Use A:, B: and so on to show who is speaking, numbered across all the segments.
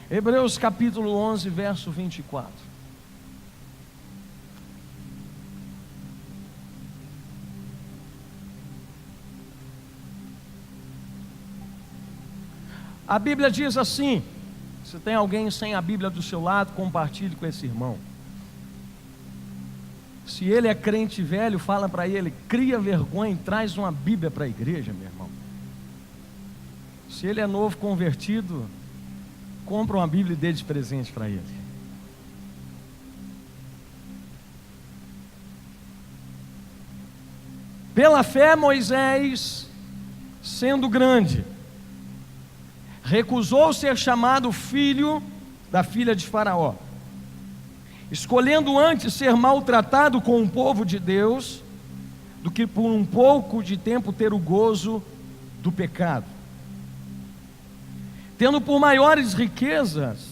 A: Hebreus capítulo 11, verso 24. A Bíblia diz assim: se tem alguém sem a Bíblia do seu lado, compartilhe com esse irmão. Se ele é crente velho, fala para ele: cria vergonha e traz uma Bíblia para a igreja, meu irmão. Se ele é novo convertido, compra uma Bíblia e dê de presente para ele. Pela fé, Moisés, sendo grande, recusou ser chamado filho da filha de Faraó, escolhendo antes ser maltratado com o povo de Deus, do que por um pouco de tempo ter o gozo do pecado, tendo por maiores riquezas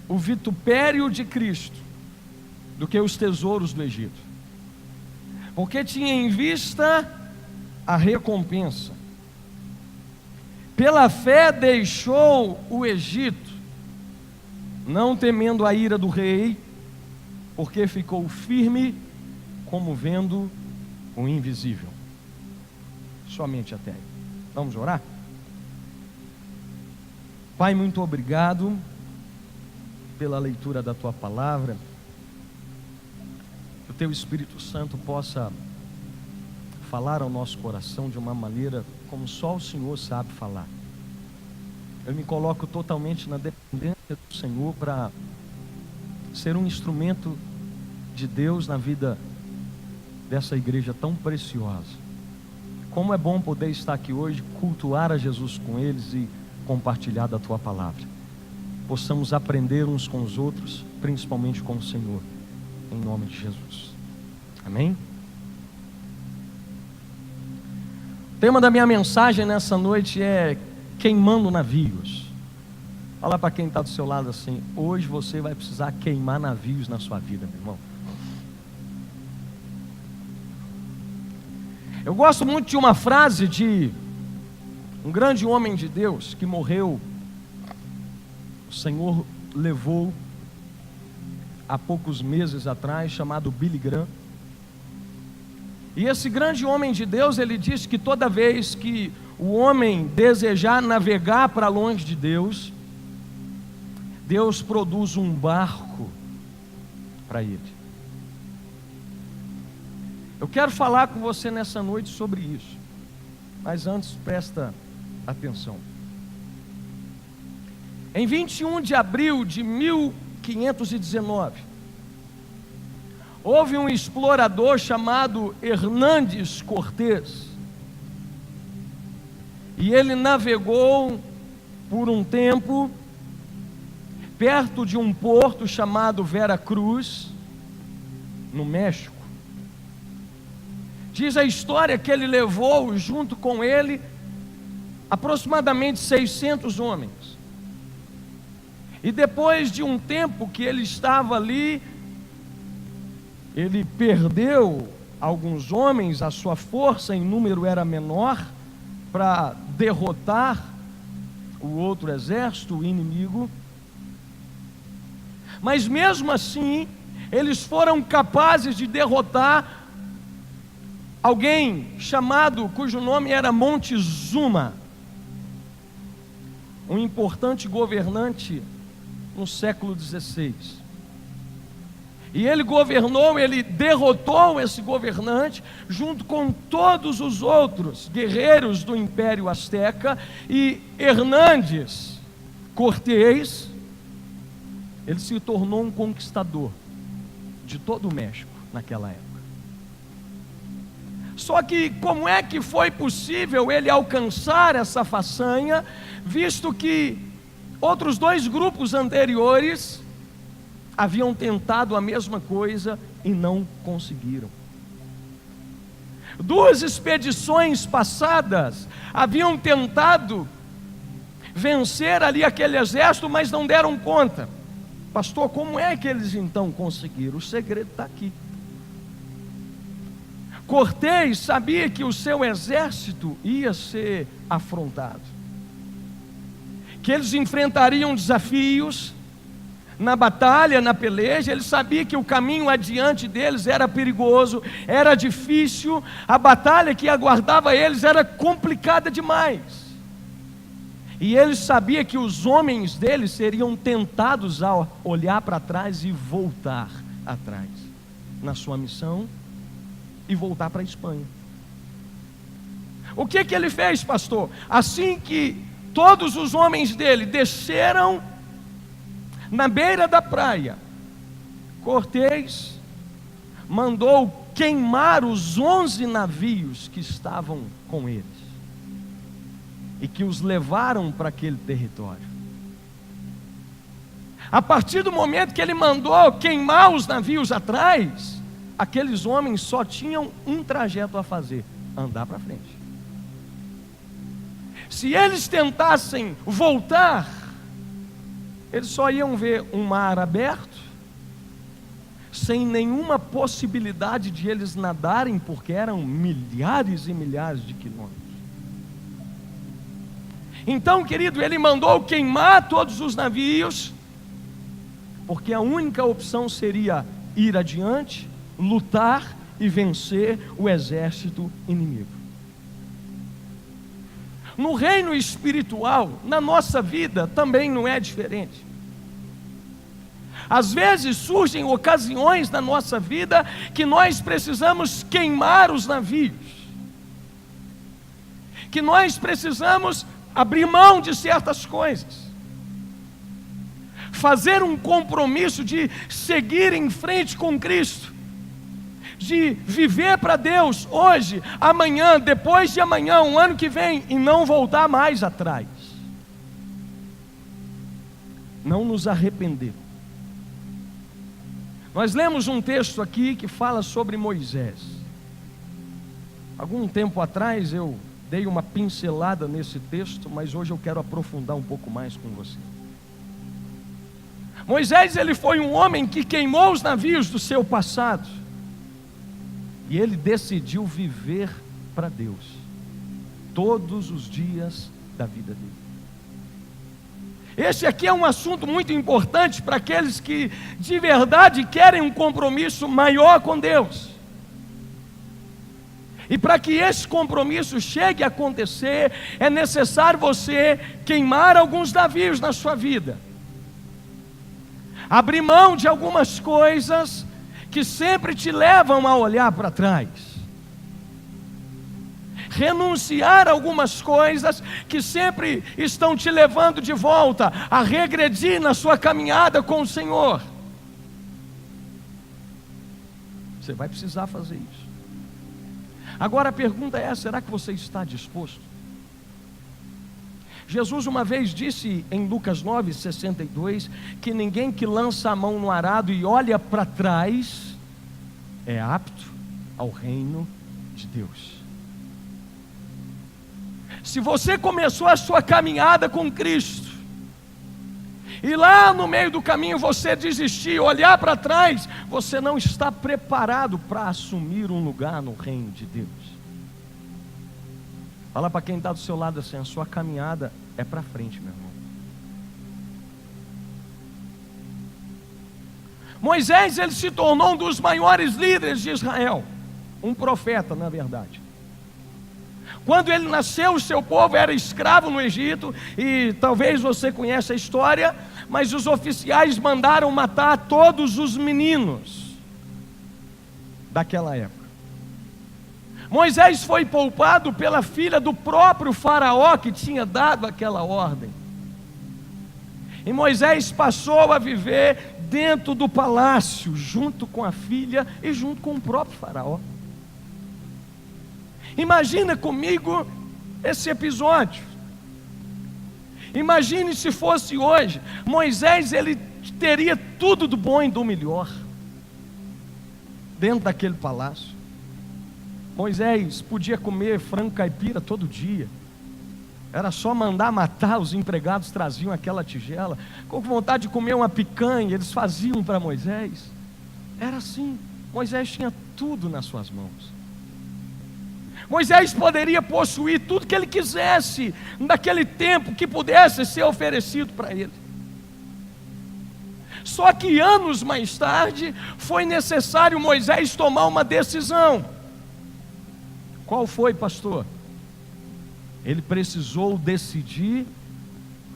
A: o vitupério de Cristo do que os tesouros do Egito, porque tinha em vista a recompensa. Pela fé deixou o Egito, não temendo a ira do rei, porque ficou firme como vendo o invisível. Somente até aí. Vamos orar? Pai, muito obrigado pela leitura da Tua palavra. Que o Teu Espírito Santo possa falar ao nosso coração de uma maneira como só o Senhor sabe falar. Eu me coloco totalmente na dependência do Senhor para ser um instrumento de Deus na vida dessa igreja tão preciosa. Como é bom poder estar aqui hoje, cultuar a Jesus com eles e compartilhar da Tua palavra. Possamos aprender uns com os outros, principalmente com o Senhor, em nome de Jesus. Amém? O tema da minha mensagem nessa noite é queimando navios. Fala para quem está do seu lado assim: hoje você vai precisar queimar navios na sua vida, meu irmão. Eu gosto muito de uma frase de um grande homem de Deus que morreu. O Senhor levou há poucos meses atrás, chamado Billy Graham. E esse grande homem de Deus, ele disse que toda vez que o homem desejar navegar para longe de Deus, Deus produz um barco para ele. Eu quero falar com você nessa noite sobre isso, mas antes presta atenção. Em 21 de abril de 1519, houve um explorador chamado Hernandes Cortés, e ele navegou por um tempo perto de um porto chamado Veracruz, no México. Diz a história que ele levou junto com ele aproximadamente 600 homens. E depois de um tempo que ele estava ali, ele perdeu alguns homens, a sua força em número era menor para derrotar o outro exército, o inimigo. Mas mesmo assim, eles foram capazes de derrotar alguém cujo nome era Montezuma, um importante governante no século XVI. E ele governou, ele derrotou esse governante, junto com todos os outros guerreiros do Império Azteca. E Hernandes Cortés, ele se tornou um conquistador de todo o México naquela época. Só que como é que foi possível ele alcançar essa façanha, visto que outros dois grupos anteriores haviam tentado a mesma coisa e não conseguiram? Duas expedições passadas haviam tentado vencer ali aquele exército, mas não deram conta. Pastor, como é que eles então conseguiram? O segredo está aqui. Cortés sabia que o seu exército ia ser afrontado, que eles enfrentariam desafios na batalha, na peleja. Ele sabia que o caminho adiante deles era perigoso, era difícil, a batalha que aguardava eles era complicada demais. E ele sabia que os homens deles seriam tentados a olhar para trás e voltar atrás na sua missão e voltar para a Espanha. O que ele fez, pastor? Assim que todos os homens dele desceram na beira da praia, Cortés mandou queimar os 11 navios que estavam com eles e que os levaram para aquele território. A partir do momento que ele mandou queimar os navios atrás, aqueles homens só tinham um trajeto a fazer: andar para frente. Se eles tentassem voltar, eles só iam ver um mar aberto, sem nenhuma possibilidade de eles nadarem, porque eram milhares e milhares de quilômetros. Então, querido, ele mandou queimar todos os navios, porque a única opção seria ir adiante, lutar e vencer o exército inimigo. No reino espiritual, na nossa vida, também não é diferente. Às vezes surgem ocasiões na nossa vida que nós precisamos queimar os navios, que nós precisamos abrir mão de certas coisas, fazer um compromisso de seguir em frente com Cristo, de viver para Deus hoje, amanhã, depois de amanhã, um ano que vem, e não voltar mais atrás. Não nos arrepender. Nós lemos um texto aqui que fala sobre Moisés. Algum tempo atrás eu dei uma pincelada nesse texto, mas hoje eu quero aprofundar um pouco mais com você. Moisés, ele foi um homem que queimou os navios do seu passado, e ele decidiu viver para Deus todos os dias da vida dele. Esse aqui é um assunto muito importante para aqueles que de verdade querem um compromisso maior com Deus. E para que esse compromisso chegue a acontecer, é necessário você queimar alguns navios na sua vida, abrir mão de algumas coisas que sempre te levam a olhar para trás, renunciar a algumas coisas que sempre estão te levando de volta a regredir na sua caminhada com o Senhor. Você vai precisar fazer isso. Agora a pergunta é: será que você está disposto? Jesus uma vez disse em Lucas 9:62 que ninguém que lança a mão no arado e olha para trás é apto ao reino de Deus. Se você começou a sua caminhada com Cristo e lá no meio do caminho você desistir, olhar para trás, você não está preparado para assumir um lugar no reino de Deus. Fala para quem está do seu lado assim: a sua caminhada é para frente, meu irmão. Moisés, ele se tornou um dos maiores líderes de Israel, um profeta, na verdade. Quando ele nasceu, o seu povo era escravo no Egito, e talvez você conheça a história, mas os oficiais mandaram matar todos os meninos daquela época. Moisés foi poupado pela filha do próprio faraó que tinha dado aquela ordem. E Moisés passou a viver dentro do palácio, junto com a filha e junto com o próprio faraó. Imagina comigo esse episódio. Imagine se fosse hoje. Moisés, ele teria tudo do bom e do melhor dentro daquele palácio. Moisés podia comer frango caipira todo dia. Era só mandar matar, os empregados traziam aquela tigela. Com vontade de comer uma picanha, eles faziam para Moisés. Era assim. Moisés tinha tudo nas suas mãos. Moisés poderia possuir tudo que ele quisesse naquele tempo que pudesse ser oferecido para ele. Só que anos mais tarde foi necessário Moisés tomar uma decisão. Qual foi, pastor? Ele precisou decidir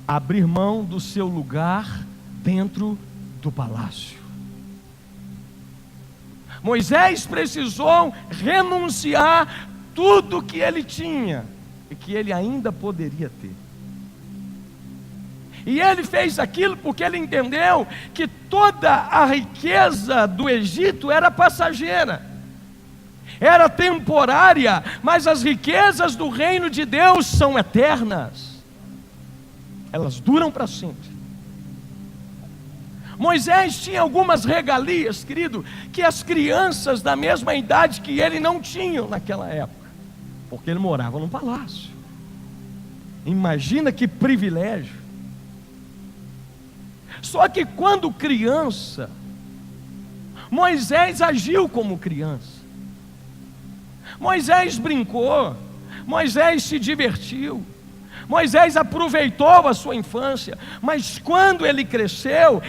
A: abrir mão do seu lugar dentro do palácio. Moisés precisou renunciar tudo que ele tinha e que ele ainda poderia ter. E ele fez aquilo porque ele entendeu que toda a riqueza do Egito era passageira, era temporária, mas as riquezas do reino de Deus são eternas, elas duram para sempre. Moisés tinha algumas regalias, querido, que as crianças da mesma idade que ele não tinham naquela época, porque ele morava num palácio. Imagina que privilégio. Só que quando criança, Moisés agiu como criança. Moisés brincou, Moisés se divertiu, Moisés aproveitou a sua infância, mas quando ele cresceu,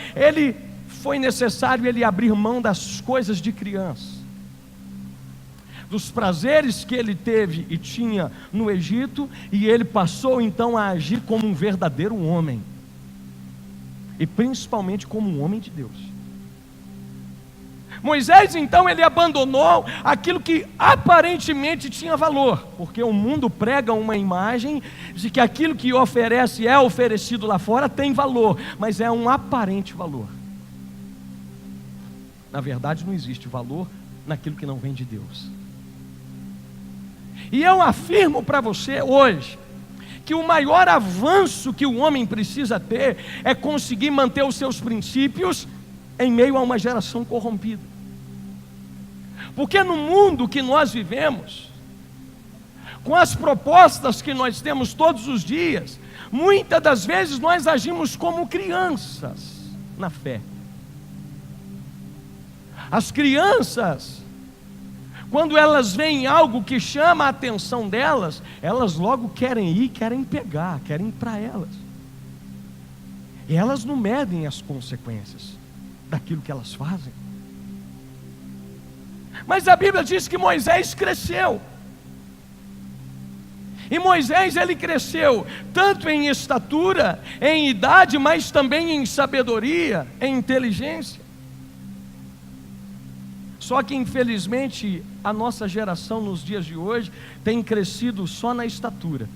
A: foi necessário ele abrir mão das coisas de criança, dos prazeres que ele teve e tinha no Egito, e ele passou então a agir como um verdadeiro homem, e principalmente como um homem de Deus. Moisés então ele abandonou aquilo que aparentemente tinha valor, porque o mundo prega uma imagem de que aquilo que oferece é oferecido lá fora tem valor, mas é um aparente valor. Na verdade não existe valor naquilo que não vem de Deus. E eu afirmo para você hoje que o maior avanço que o homem precisa ter é conseguir manter os seus princípios em meio a uma geração corrompida. Porque no mundo que nós vivemos, com as propostas que nós temos todos os dias, muitas das vezes nós agimos como crianças na fé. As crianças, quando elas veem algo que chama a atenção delas, elas logo querem ir, querem pegar, querem ir para elas. E elas não medem as consequências daquilo que elas fazem. Mas a Bíblia diz que Moisés cresceu. E Moisés ele cresceu tanto em estatura, em idade, mas também em sabedoria, em inteligência. Só que infelizmente a nossa geração nos dias de hoje tem crescido só na estatura.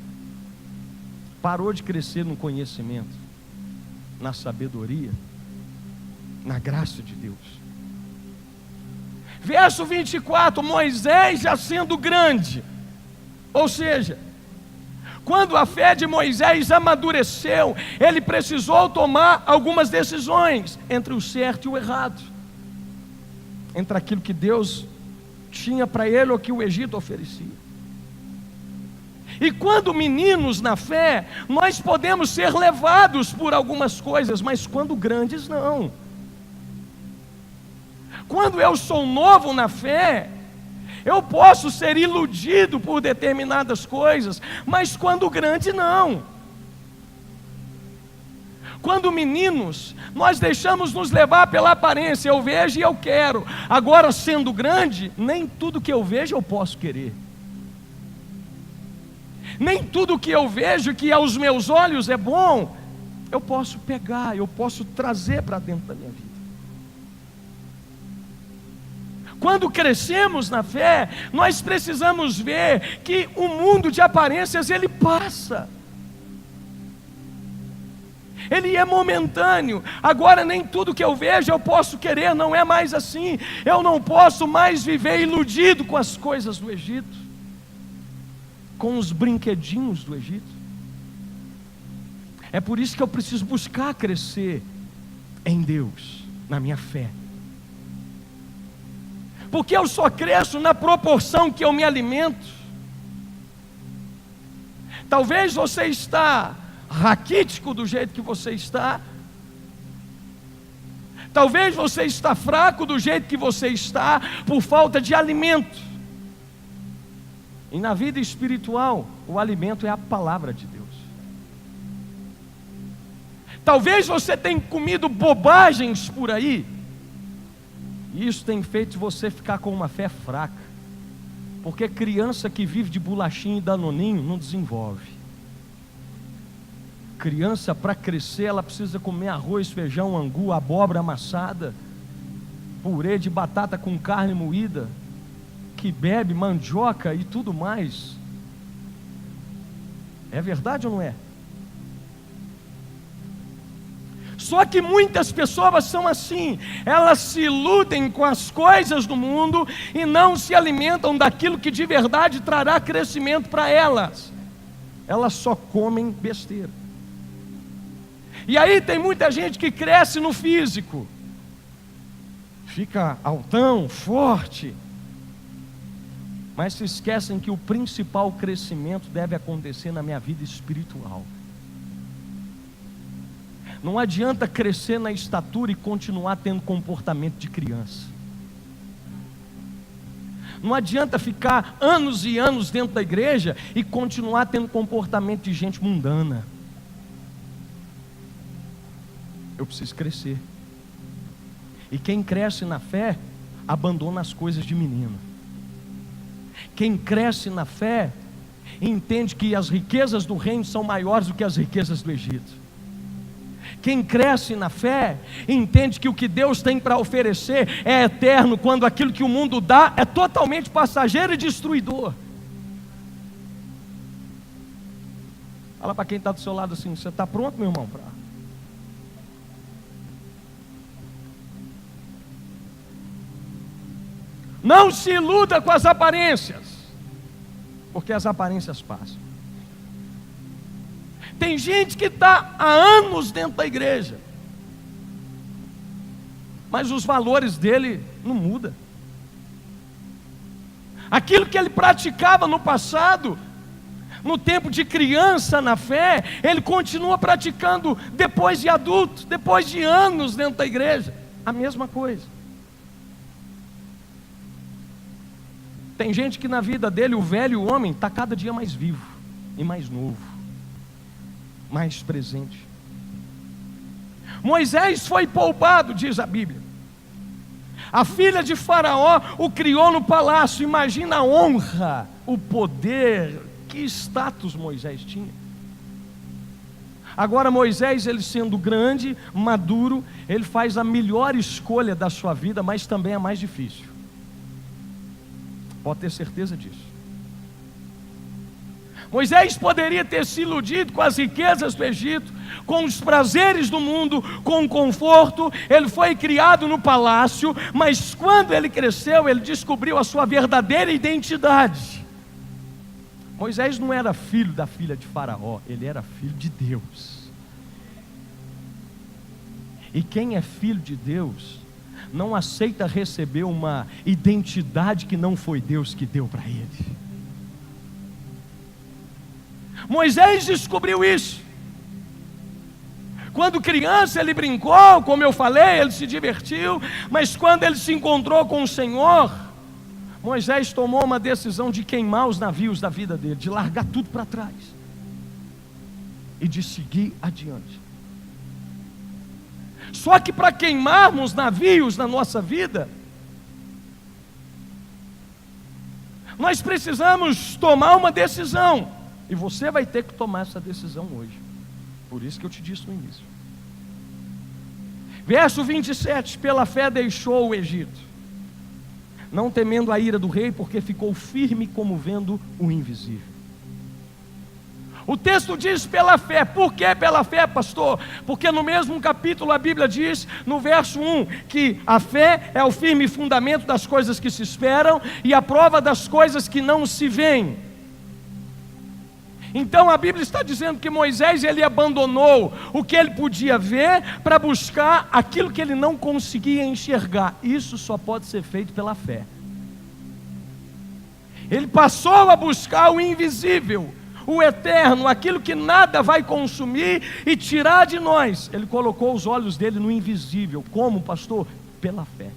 A: Parou de crescer no conhecimento, na sabedoria, na graça de Deus. Verso 24, Moisés já sendo grande, ou seja, quando a fé de Moisés amadureceu, ele precisou tomar algumas decisões entre o certo e o errado, entre aquilo que Deus tinha para ele ou que o Egito oferecia. E quando meninos na fé, nós podemos ser levados por algumas coisas, mas quando grandes não. Quando eu sou novo na fé, eu posso ser iludido por determinadas coisas, mas quando grande não. Quando meninos, nós deixamos nos levar pela aparência, eu vejo e eu quero. Agora sendo grande, nem tudo que eu vejo eu posso querer. Nem tudo que eu vejo que aos meus olhos é bom, eu posso pegar, eu posso trazer para dentro da minha vida. Quando crescemos na fé, nós precisamos ver que o mundo de aparências ele passa. Ele é momentâneo. Agora nem tudo que eu vejo eu posso querer, não é mais assim. Eu não posso mais viver iludido com as coisas do Egito, com os brinquedinhos do Egito. É por isso que eu preciso buscar crescer em Deus, na minha fé. Porque eu só cresço na proporção que eu me alimento. Talvez você está raquítico do jeito que você está. Talvez você está fraco do jeito que você está, por falta de alimento. E na vida espiritual, o alimento é a palavra de Deus. Talvez você tenha comido bobagens por aí, e isso tem feito você ficar com uma fé fraca, porque criança que vive de bolachinha e danoninho não desenvolve. Criança, para crescer, ela precisa comer arroz, feijão, angu, abóbora amassada, purê de batata com carne moída, que bebe mandioca e tudo mais. É verdade ou não é? Só que muitas pessoas são assim, elas se iludem com as coisas do mundo e não se alimentam daquilo que de verdade trará crescimento para elas. Elas só comem besteira. E aí tem muita gente que cresce no físico, fica altão, forte, mas se esquecem que o principal crescimento deve acontecer na minha vida espiritual. Não adianta crescer na estatura e continuar tendo comportamento de criança. Não adianta ficar anos e anos dentro da igreja e continuar tendo comportamento de gente mundana. Eu preciso crescer. E quem cresce na fé, abandona as coisas de menino. Quem cresce na fé, entende que as riquezas do reino são maiores do que as riquezas do Egito. Quem cresce na fé, entende que o que Deus tem para oferecer é eterno, quando aquilo que o mundo dá é totalmente passageiro e destruidor. Fala para quem está do seu lado assim: você está pronto, meu irmão? Não se iluda com as aparências, porque as aparências passam. Tem gente que está há anos dentro da igreja, mas os valores dele não mudam. Aquilo que ele praticava no passado, no tempo de criança na fé, ele continua praticando depois de adulto, depois de anos dentro da igreja, a mesma coisa. Tem gente que na vida dele, o velho homem, está cada dia mais vivo e mais novo, mais presente. Moisés foi poupado, diz a Bíblia. A filha de Faraó o criou no palácio. Imagina a honra, o poder, que status Moisés tinha. Agora Moisés, ele sendo grande, maduro, ele faz a melhor escolha da sua vida, mas também a mais difícil. Pode ter certeza disso. Moisés poderia ter se iludido com as riquezas do Egito, com os prazeres do mundo, com o conforto. Ele foi criado no palácio, mas quando ele cresceu, ele descobriu a sua verdadeira identidade. Moisés não era filho da filha de Faraó, ele era filho de Deus. E quem é filho de Deus não aceita receber uma identidade que não foi Deus que deu para ele. Moisés descobriu isso. Quando criança ele brincou, como eu falei, ele se divertiu, mas quando ele se encontrou com o Senhor, Moisés tomou uma decisão de queimar os navios da vida dele, de largar tudo para trás e de seguir adiante. Só que para queimarmos navios na nossa vida, nós precisamos tomar uma decisão. E você vai ter que tomar essa decisão hoje. Por isso que eu te disse no início. Verso 27, pela fé deixou o Egito, não temendo a ira do rei, porque ficou firme como vendo o invisível. O texto diz pela fé. Por que pela fé, pastor? Porque no mesmo capítulo a Bíblia diz, no verso 1, que a fé é o firme fundamento das coisas que se esperam e a prova das coisas que não se veem. Então a Bíblia está dizendo que Moisés, ele abandonou o que ele podia ver para buscar aquilo que ele não conseguia enxergar. Isso só pode ser feito pela fé. Ele passou a buscar o invisível, o eterno, aquilo que nada vai consumir e tirar de nós. Ele colocou os olhos dele no invisível. Como, pastor? Pela fé.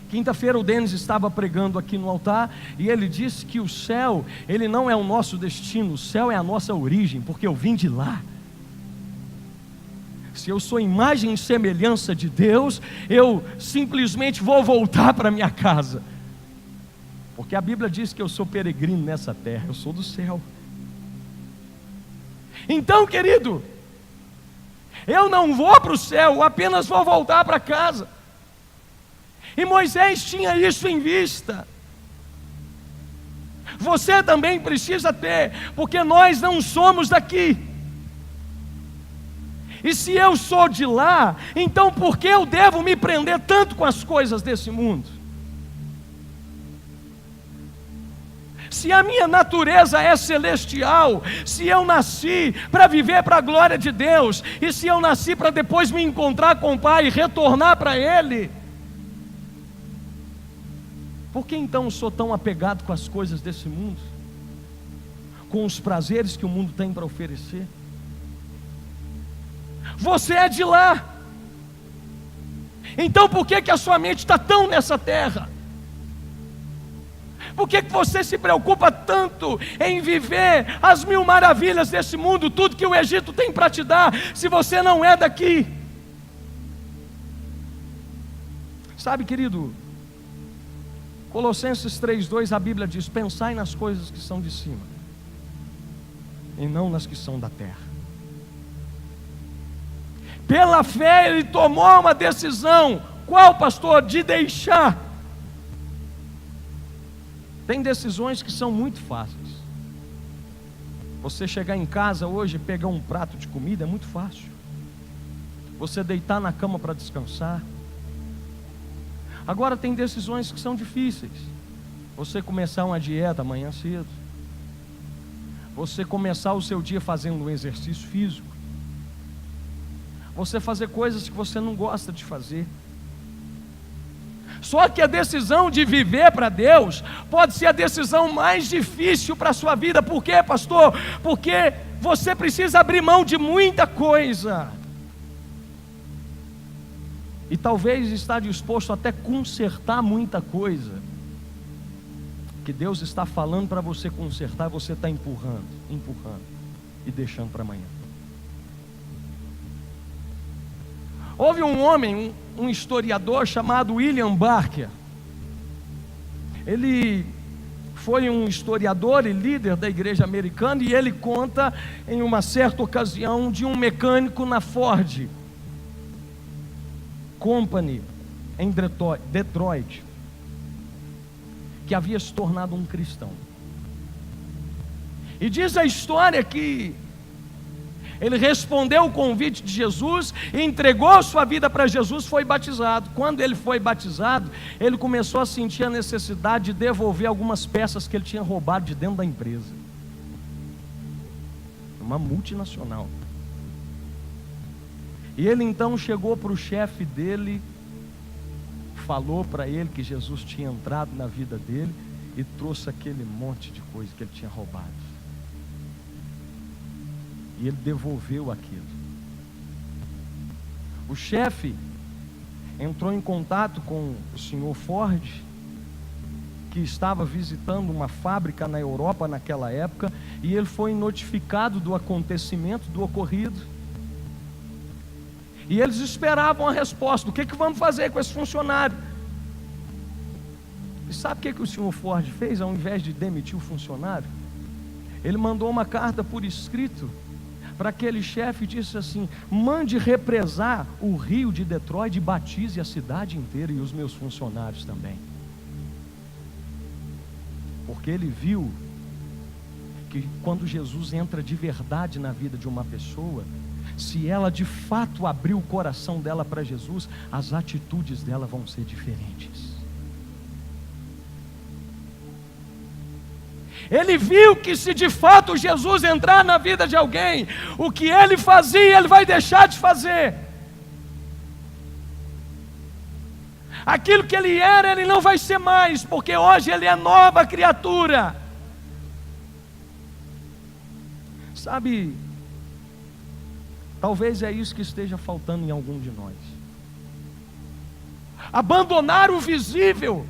A: Quinta-feira o Denis estava pregando aqui no altar e ele disse que o céu, ele não é o nosso destino, o céu é a nossa origem, porque eu vim de lá. Se eu sou imagem e semelhança de Deus, eu simplesmente vou voltar para minha casa, porque a Bíblia diz que eu sou peregrino nessa terra, eu sou do céu. Então, querido, eu não vou para o céu, eu apenas vou voltar para casa. E Moisés tinha isso em vista. Você também precisa ter, porque nós não somos daqui. E se eu sou de lá, então por que eu devo me prender tanto com as coisas desse mundo? Se a minha natureza é celestial, se eu nasci para viver para a glória de Deus, e se eu nasci para depois me encontrar com o Pai e retornar para Ele, por que então eu sou tão apegado com as coisas desse mundo? Com os prazeres que o mundo tem para oferecer? Você é de lá. Então por que a sua mente está tão nessa terra? Por que você se preocupa tanto em viver as mil maravilhas desse mundo, tudo que o Egito tem para te dar, se você não é daqui? Sabe, querido, Colossenses 3:2, a Bíblia diz: pensai nas coisas que são de cima, e não nas que são da terra. Pela fé ele tomou uma decisão. Qual, pastor? De deixar. Tem decisões que são muito fáceis. Você chegar em casa hoje e pegar um prato de comida é muito fácil. Você deitar na cama para descansar. Agora tem decisões que são difíceis. Você começar uma dieta amanhã cedo. Você começar o seu dia fazendo um exercício físico. Você fazer coisas que você não gosta de fazer. Só que a decisão de viver para Deus pode ser a decisão mais difícil para a sua vida. Por quê, pastor? Porque você precisa abrir mão de muita coisa. E talvez está disposto até consertar muita coisa que Deus está falando para você consertar, você está empurrando e deixando para amanhã. Houve um homem, um historiador chamado William Barker. Ele foi um historiador e líder da igreja americana, e ele conta em uma certa ocasião de um mecânico na Ford Company em Detroit, que havia se tornado um cristão. E diz a história que ele respondeu o convite de Jesus, entregou sua vida para Jesus, foi batizado. Quando ele foi batizado, ele começou a sentir a necessidade de devolver algumas peças que ele tinha roubado de dentro da empresa, uma multinacional. E ele então chegou para o chefe dele, falou para ele que Jesus tinha entrado na vida dele e trouxe aquele monte de coisa que ele tinha roubado. E ele devolveu aquilo. O chefe entrou em contato com o senhor Ford, que estava visitando uma fábrica na Europa naquela época, e ele foi notificado do acontecimento, do ocorrido. E eles esperavam a resposta: o que vamos fazer com esse funcionário? E sabe o que o senhor Ford fez? Ao invés de demitir o funcionário, ele mandou uma carta por escrito para aquele chefe e disse assim: mande represar o rio de Detroit e batize a cidade inteira e os meus funcionários também. Porque ele viu que quando Jesus entra de verdade na vida de uma pessoa, se ela de fato abrir o coração dela para Jesus, as atitudes dela vão ser diferentes. Ele viu que se de fato Jesus entrar na vida de alguém, o que ele fazia, ele vai deixar de fazer. Aquilo que ele era, ele não vai ser mais, porque hoje ele é nova criatura. Sabe, talvez é isso que esteja faltando em algum de nós. abandonar o visível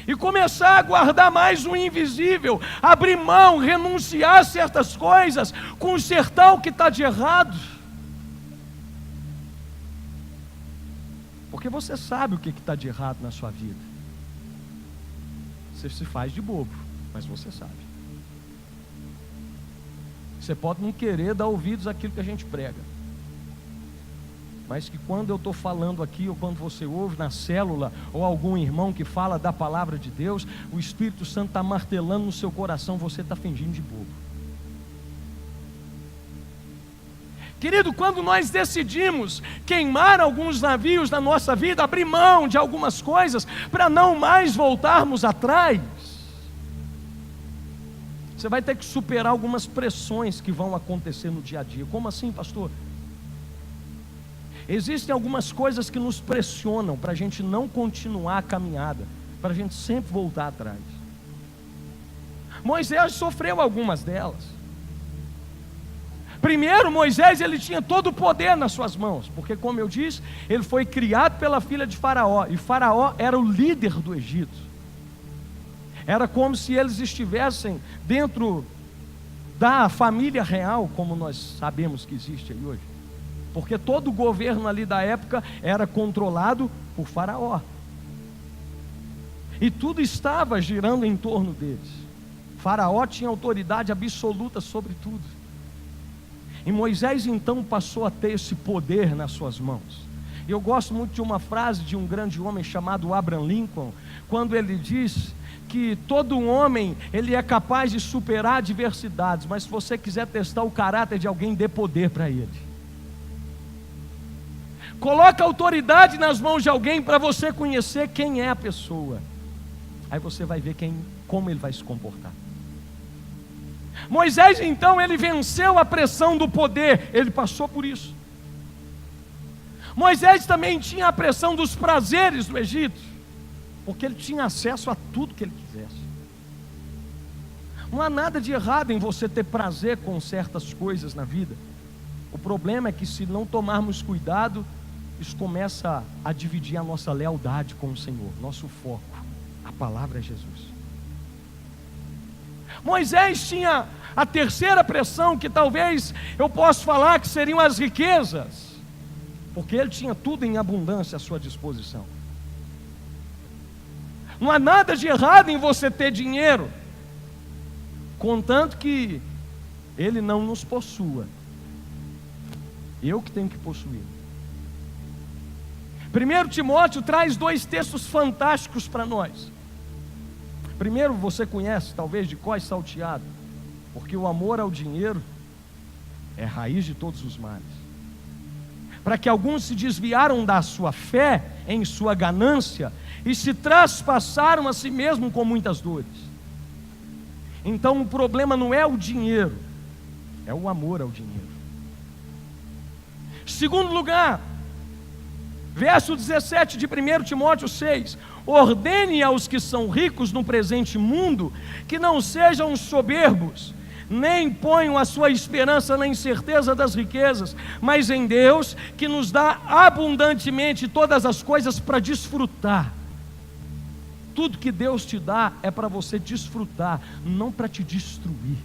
A: e começar a guardar mais o invisível, abrir mão, renunciar a certas coisas, consertar o que está de errado. Porque você sabe o que está de errado na sua vida. Você se faz de bobo, mas você sabe. Você pode não querer dar ouvidos àquilo que a gente prega, mas que quando eu estou falando aqui, ou quando você ouve na célula, ou algum irmão que fala da palavra de Deus, o Espírito Santo está martelando no seu coração, você está fingindo de bobo. Querido, quando nós decidimos queimar alguns navios na nossa vida, abrir mão de algumas coisas, para não mais voltarmos atrás, você vai ter que superar algumas pressões que vão acontecer no dia a dia. Como assim, pastor? Existem algumas coisas que nos pressionam para a gente não continuar a caminhada, para a gente sempre voltar atrás. Moisés sofreu algumas delas. Primeiro, Moisés, ele tinha todo o poder nas suas mãos, porque, como eu disse, ele foi criado pela filha de Faraó, e Faraó era o líder do Egito. Era como se eles estivessem dentro da família real, como nós sabemos que existe aí hoje, porque todo o governo ali da época era controlado por Faraó, e tudo estava girando em torno deles. Faraó tinha autoridade absoluta sobre tudo. E Moisés então passou a ter esse poder nas suas mãos. E eu gosto muito de uma frase de um grande homem chamado Abraham Lincoln, quando ele diz que todo homem, ele é capaz de superar adversidades, mas se você quiser testar o caráter de alguém, dê poder para ele. Coloca autoridade nas mãos de alguém para você conhecer quem é a pessoa. Aí você vai ver como ele vai se comportar. Moisés então, ele venceu a pressão do poder, ele passou por isso. Moisés também tinha a pressão dos prazeres do Egito, porque ele tinha acesso a tudo que ele quisesse. Não há nada de errado em você ter prazer com certas coisas na vida. O problema é que, se não tomarmos cuidado, isso começa a dividir a nossa lealdade com o Senhor, nosso foco. A palavra é Jesus. Moisés tinha a terceira pressão, que talvez eu possa falar que seriam as riquezas, porque ele tinha tudo em abundância à sua disposição. Não há nada de errado em você ter dinheiro, contanto que ele não nos possua. Eu que tenho que possuir. 1 Timóteo traz 2 textos fantásticos para nós. Primeiro, você conhece, talvez, de cós salteado, porque o amor ao dinheiro é a raiz de todos os males. Para que alguns se desviaram da sua fé em sua ganância e se traspassaram a si mesmo com muitas dores. Então o problema não é o dinheiro, é o amor ao dinheiro. Segundo lugar, verso 17 de 1 Timóteo 6: ordene aos que são ricos no presente mundo que não sejam soberbos, nem ponham a sua esperança na incerteza das riquezas, mas em Deus, que nos dá abundantemente todas as coisas para desfrutar. Tudo que Deus te dá é para você desfrutar, não para te destruir.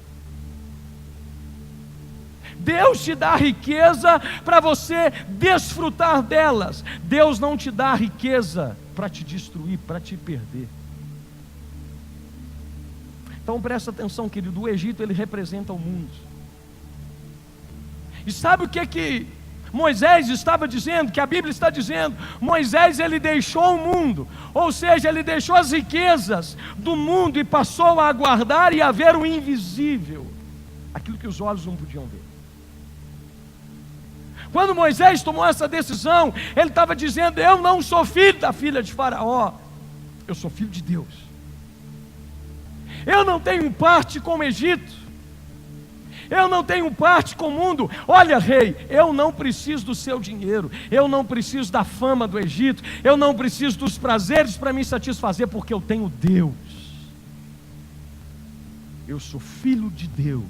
A: Deus te dá riqueza para você desfrutar delas. Deus não te dá riqueza para te destruir, para te perder. Então presta atenção, querido, o Egito, ele representa o mundo. E sabe o que Moisés estava dizendo, que a Bíblia está dizendo? Moisés, ele deixou o mundo, ou seja, ele deixou as riquezas do mundo e passou a aguardar e a ver o invisível, aquilo que os olhos não podiam ver. Quando Moisés tomou essa decisão, ele estava dizendo: eu não sou filho da filha de Faraó, eu sou filho de Deus. Eu não tenho parte com o Egito, eu não tenho parte com o mundo. Olha, rei, eu não preciso do seu dinheiro, eu não preciso da fama do Egito, eu não preciso dos prazeres para me satisfazer, porque eu tenho Deus. Eu sou filho de Deus.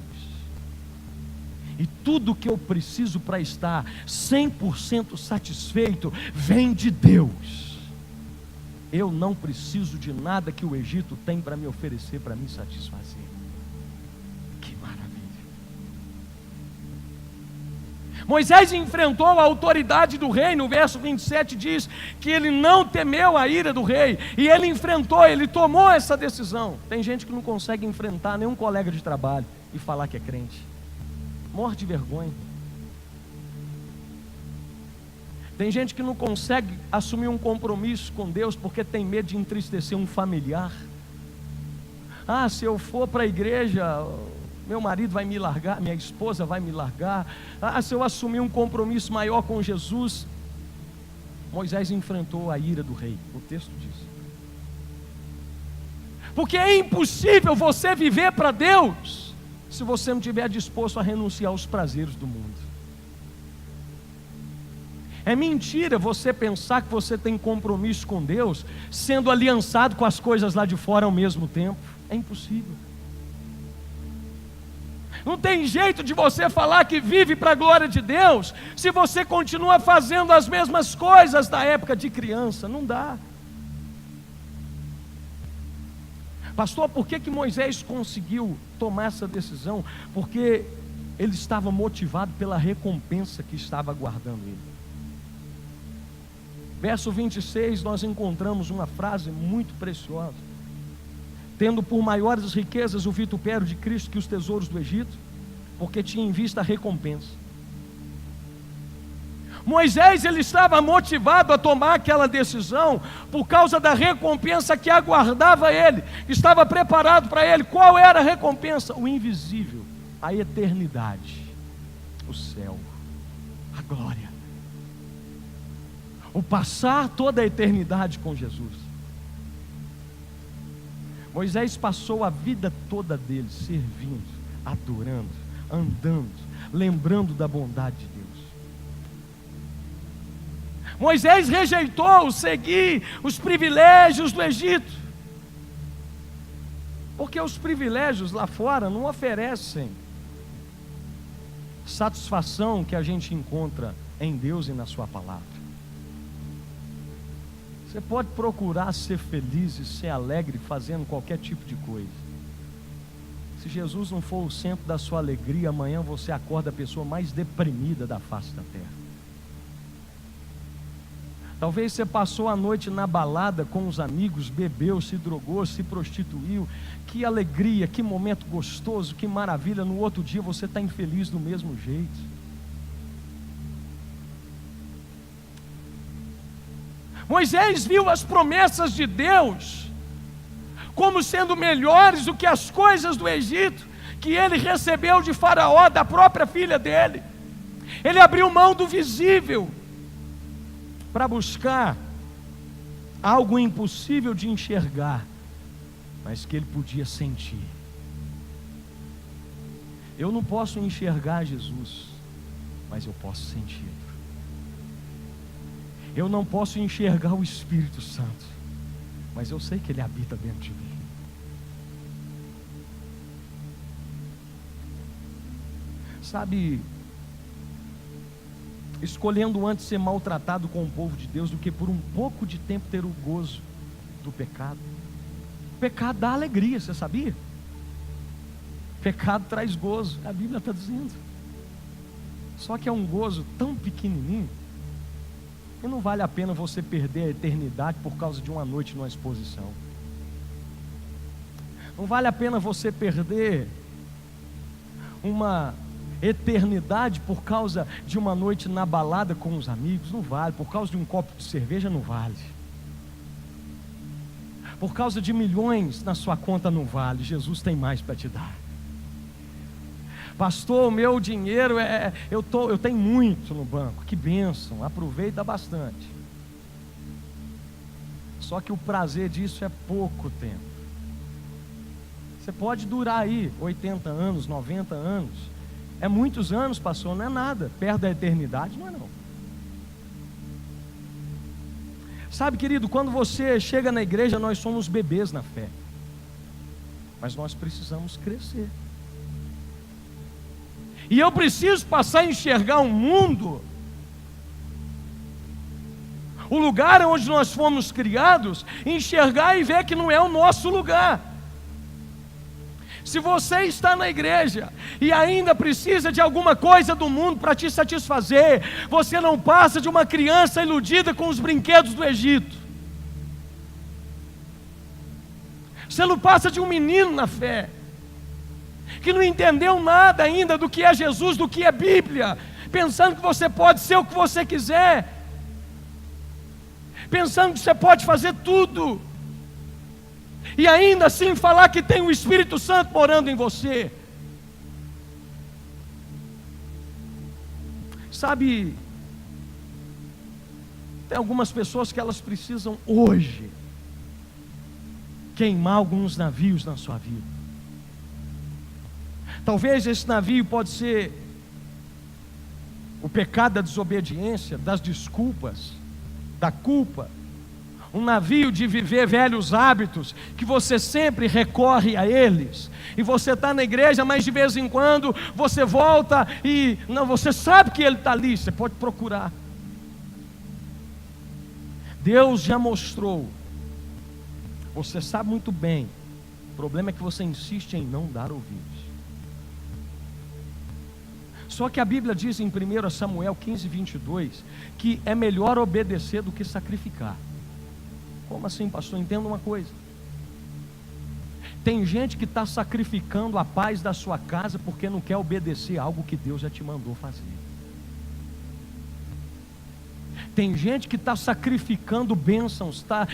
A: E tudo que eu preciso para estar 100% satisfeito vem de Deus. Eu não preciso de nada que o Egito tem para me oferecer, para me satisfazer. Que maravilha! Moisés enfrentou a autoridade do rei. No verso 27 diz que ele não temeu a ira do rei, e ele enfrentou, ele tomou essa decisão. Tem gente que não consegue enfrentar nenhum colega de trabalho e falar que é crente. Morre de vergonha. Tem gente que não consegue assumir um compromisso com Deus porque tem medo de entristecer um familiar. Ah, se eu for para a igreja, meu marido vai me largar, minha esposa vai me largar. Ah, se eu assumir um compromisso maior com Jesus. Moisés enfrentou a ira do rei, o texto diz. Porque é impossível você viver para Deus se você não estiver disposto a renunciar aos prazeres do mundo. É mentira você pensar que você tem compromisso com Deus sendo aliançado com as coisas lá de fora ao mesmo tempo. É impossível. Não tem jeito de você falar que vive para a glória de Deus se você continua fazendo as mesmas coisas da época de criança. Não dá. Pastor, por que Moisés conseguiu tomar essa decisão? Porque ele estava motivado pela recompensa que estava aguardando ele. Verso 26, nós encontramos uma frase muito preciosa. Tendo por maiores riquezas o vitupério de Cristo que os tesouros do Egito, porque tinha em vista a recompensa. Moisés, ele estava motivado a tomar aquela decisão por causa da recompensa que aguardava ele, que estava preparado para ele. Qual era a recompensa? O invisível, a eternidade, o céu, a glória, o passar toda a eternidade com Jesus. Moisés passou a vida toda dele servindo, adorando, andando, lembrando da bondade de Deus. Moisés rejeitou seguir os privilégios do Egito, porque os privilégios lá fora não oferecem satisfação que a gente encontra em Deus e na sua palavra. Você pode procurar ser feliz e ser alegre fazendo qualquer tipo de coisa. Se Jesus não for o centro da sua alegria, amanhã você acorda a pessoa mais deprimida da face da terra. Talvez você passou a noite na balada com os amigos, bebeu, se drogou, se prostituiu. Que alegria, que momento gostoso, que maravilha. No outro dia você está infeliz do mesmo jeito. Moisés viu as promessas de Deus como sendo melhores do que as coisas do Egito que ele recebeu de Faraó, da própria filha dele. Ele abriu mão do visível para buscar algo impossível de enxergar, mas que ele podia sentir. Eu não posso enxergar Jesus, mas eu posso sentir. Eu não posso enxergar o Espírito Santo, mas eu sei que Ele habita dentro de mim. Sabe, escolhendo antes ser maltratado com o povo de Deus do que por um pouco de tempo ter o gozo do pecado. O pecado dá alegria, você sabia? O pecado traz gozo, a Bíblia está dizendo. Só que é um gozo tão pequenininho que não vale a pena você perder a eternidade por causa de uma noite numa exposição. Não vale a pena você perder uma eternidade por causa de uma noite na balada com os amigos. Não vale. Por causa de um copo de cerveja, não vale. Por causa de milhões na sua conta, não vale. Jesus tem mais para te dar. Pastor, o meu dinheiro eu tenho muito no banco. Que bênção, aproveita bastante. Só que o prazer disso é pouco tempo. Você pode durar aí 80 anos, 90 anos. É muitos anos, pastor, não é nada. Perto da eternidade não é não. Sabe, querido, quando você chega na igreja, nós somos bebês na fé. Mas nós precisamos crescer. E eu preciso passar a enxergar um mundo, o lugar onde nós fomos criados, enxergar e ver que não é o nosso lugar. Se você está na igreja e ainda precisa de alguma coisa do mundo para te satisfazer, você não passa de uma criança iludida com os brinquedos do Egito. Você não passa de um menino na fé, que não entendeu nada ainda do que é Jesus, do que é Bíblia, pensando que você pode ser o que você quiser, pensando que você pode fazer tudo, e ainda assim falar que tem o Espírito Santo morando em você. Sabe, tem algumas pessoas que elas precisam hoje queimar alguns navios na sua vida. Talvez esse navio pode ser o pecado da desobediência, das desculpas, da culpa. Um navio de viver velhos hábitos, que você sempre recorre a eles, e você está na igreja, mas de vez em quando você volta e não, você sabe que ele está ali, você pode procurar. Deus já mostrou, você sabe muito bem, o problema é que você insiste em não dar ouvidos. Só que a Bíblia diz em 1 Samuel 15:22, que é melhor obedecer do que sacrificar. Como assim, pastor? Entenda uma coisa. Tem gente que está sacrificando a paz da sua casa porque não quer obedecer algo que Deus já te mandou fazer. Tem gente que está sacrificando bênçãos, está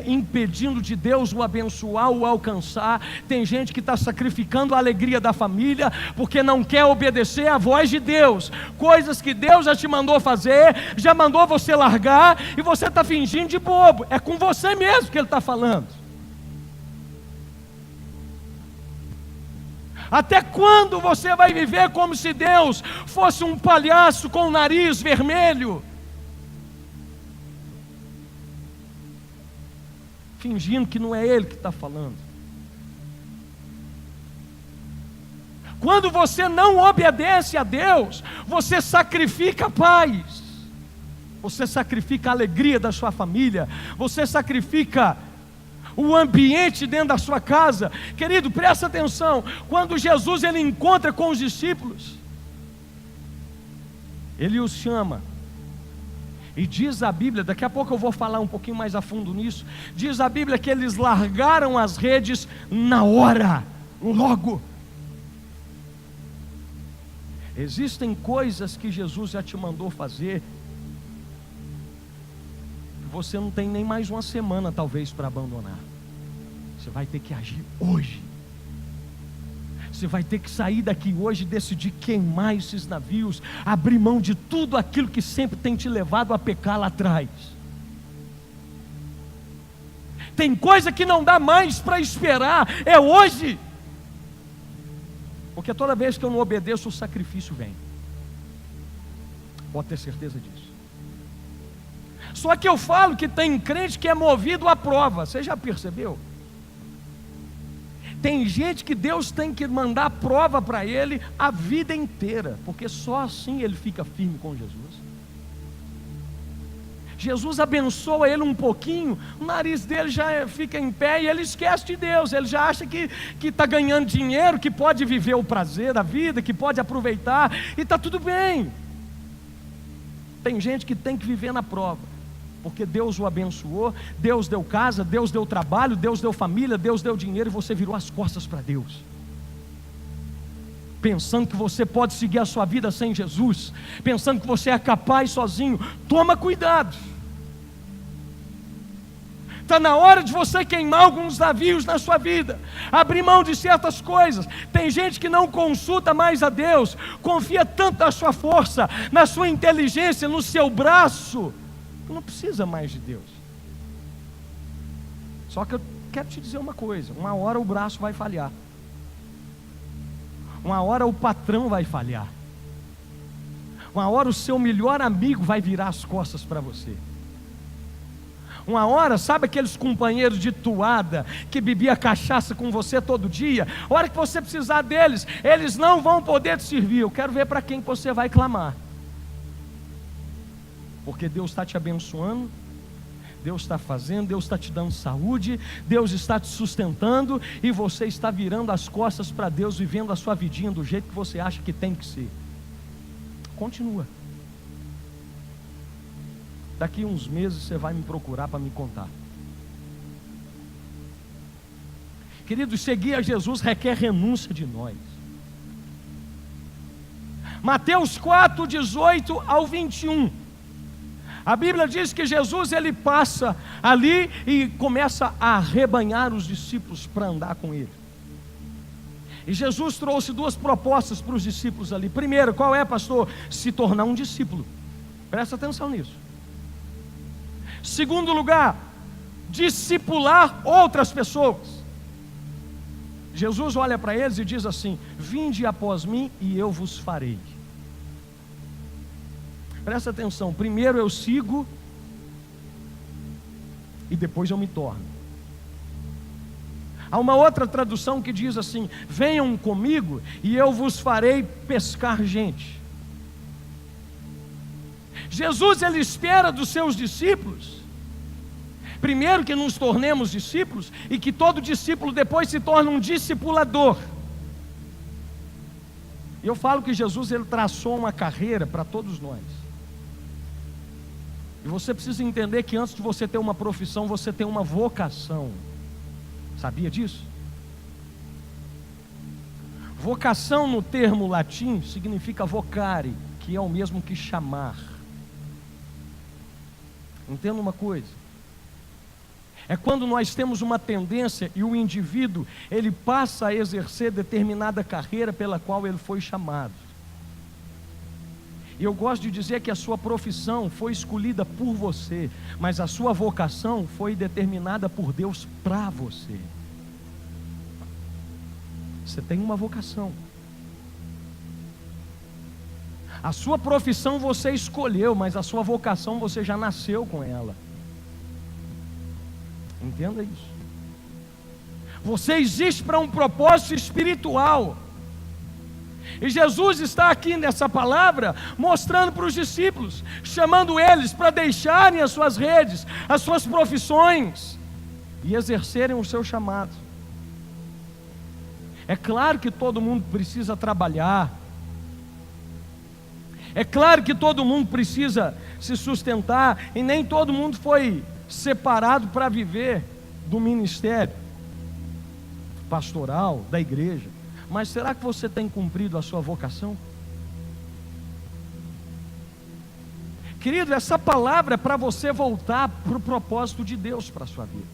A: impedindo de Deus o abençoar, o alcançar. Tem gente que está sacrificando a alegria da família, porque não quer obedecer à voz de Deus. Coisas que Deus já te mandou fazer, já mandou você largar, e você está fingindo de bobo. É com você mesmo que Ele está falando. Até quando você vai viver como se Deus fosse um palhaço com o nariz vermelho, fingindo que não é Ele que está falando? Quando você não obedece a Deus, você sacrifica a paz, você sacrifica a alegria da sua família, você sacrifica o ambiente dentro da sua casa. Querido, presta atenção, quando Jesus ele encontra com os discípulos, Ele os chama, e diz a Bíblia, daqui a pouco eu vou falar um pouquinho mais a fundo nisso, diz a Bíblia que eles largaram as redes na hora, logo. Existem coisas que Jesus já te mandou fazer, que você não tem nem mais uma semana talvez para abandonar. Você vai ter que agir hoje. Você vai ter que sair daqui hoje e decidir queimar esses navios, abrir mão de tudo aquilo que sempre tem te levado a pecar lá atrás. Tem coisa que não dá mais para esperar, é hoje. Porque toda vez que eu não obedeço, o sacrifício vem. Pode ter certeza disso. Só que eu falo que tem crente que é movido à prova. Você já percebeu? Tem gente que Deus tem que mandar prova para ele a vida inteira, porque só assim ele fica firme com Jesus. Jesus abençoa ele um pouquinho, o nariz dele já fica em pé e ele esquece de Deus. Ele já acha que está ganhando dinheiro, que pode viver o prazer da vida, que pode aproveitar, e está tudo bem. Tem gente que tem que viver na prova, porque Deus o abençoou, Deus deu casa, Deus deu trabalho, Deus deu família, Deus deu dinheiro, e você virou as costas para Deus, pensando que você pode seguir a sua vida sem Jesus, pensando que você é capaz sozinho. Toma cuidado. Está na hora de você queimar alguns navios na sua vida, abrir mão de certas coisas. Tem gente que não consulta mais a Deus, confia tanto na sua força, na sua inteligência, no seu braço, que não precisa mais de Deus. Só que eu quero te dizer uma coisa: uma hora o braço vai falhar, uma hora o patrão vai falhar, uma hora o seu melhor amigo vai virar as costas para você, Uma hora, sabe aqueles companheiros de toada que bebia cachaça com você todo dia? A hora que você precisar deles, eles não vão poder te servir. Eu quero ver para quem você vai clamar. Porque Deus está te abençoando, Deus está fazendo, Deus está te dando saúde, Deus está te sustentando, e você está virando as costas para Deus, vivendo a sua vidinha do jeito que você acha que tem que ser. Continua. Daqui uns meses você vai me procurar para me contar. Queridos, seguir a Jesus requer renúncia de nós. Mateus 4, 18 ao 21. A Bíblia diz que Jesus, ele passa ali e começa a arrebanhar os discípulos para andar com ele. E Jesus trouxe duas propostas para os discípulos ali. Primeiro, qual é, pastor? Se tornar um discípulo. Presta atenção nisso. Segundo lugar, discipular outras pessoas. Jesus olha para eles e diz assim: vinde após mim e eu vos farei. Presta atenção, primeiro eu sigo e depois eu me torno. Há uma outra tradução que diz assim: venham comigo e eu vos farei pescar gente. Jesus, ele espera dos seus discípulos, primeiro, que nos tornemos discípulos, e que todo discípulo depois se torne um discipulador. Eu falo que Jesus, ele traçou uma carreira para todos nós. E você precisa entender que antes de você ter uma profissão, você tem uma vocação. Sabia disso? Vocação no termo latim significa vocare, que é o mesmo que chamar. Entenda uma coisa: é quando nós temos uma tendência e o indivíduo, ele passa a exercer determinada carreira pela qual ele foi chamado. E eu gosto de dizer que a sua profissão foi escolhida por você, mas a sua vocação foi determinada por Deus para você. Você tem uma vocação. A sua profissão você escolheu, mas a sua vocação você já nasceu com ela. Entenda isso. Você existe para um propósito espiritual. E Jesus está aqui nessa palavra mostrando para os discípulos, chamando eles para deixarem as suas redes, as suas profissões e exercerem o seu chamado. É claro que todo mundo precisa trabalhar. É claro que todo mundo precisa se sustentar, e nem todo mundo foi separado para viver do ministério pastoral, da igreja. Mas será que você tem cumprido a sua vocação? Querido, essa palavra é para você voltar para o propósito de Deus para a sua vida.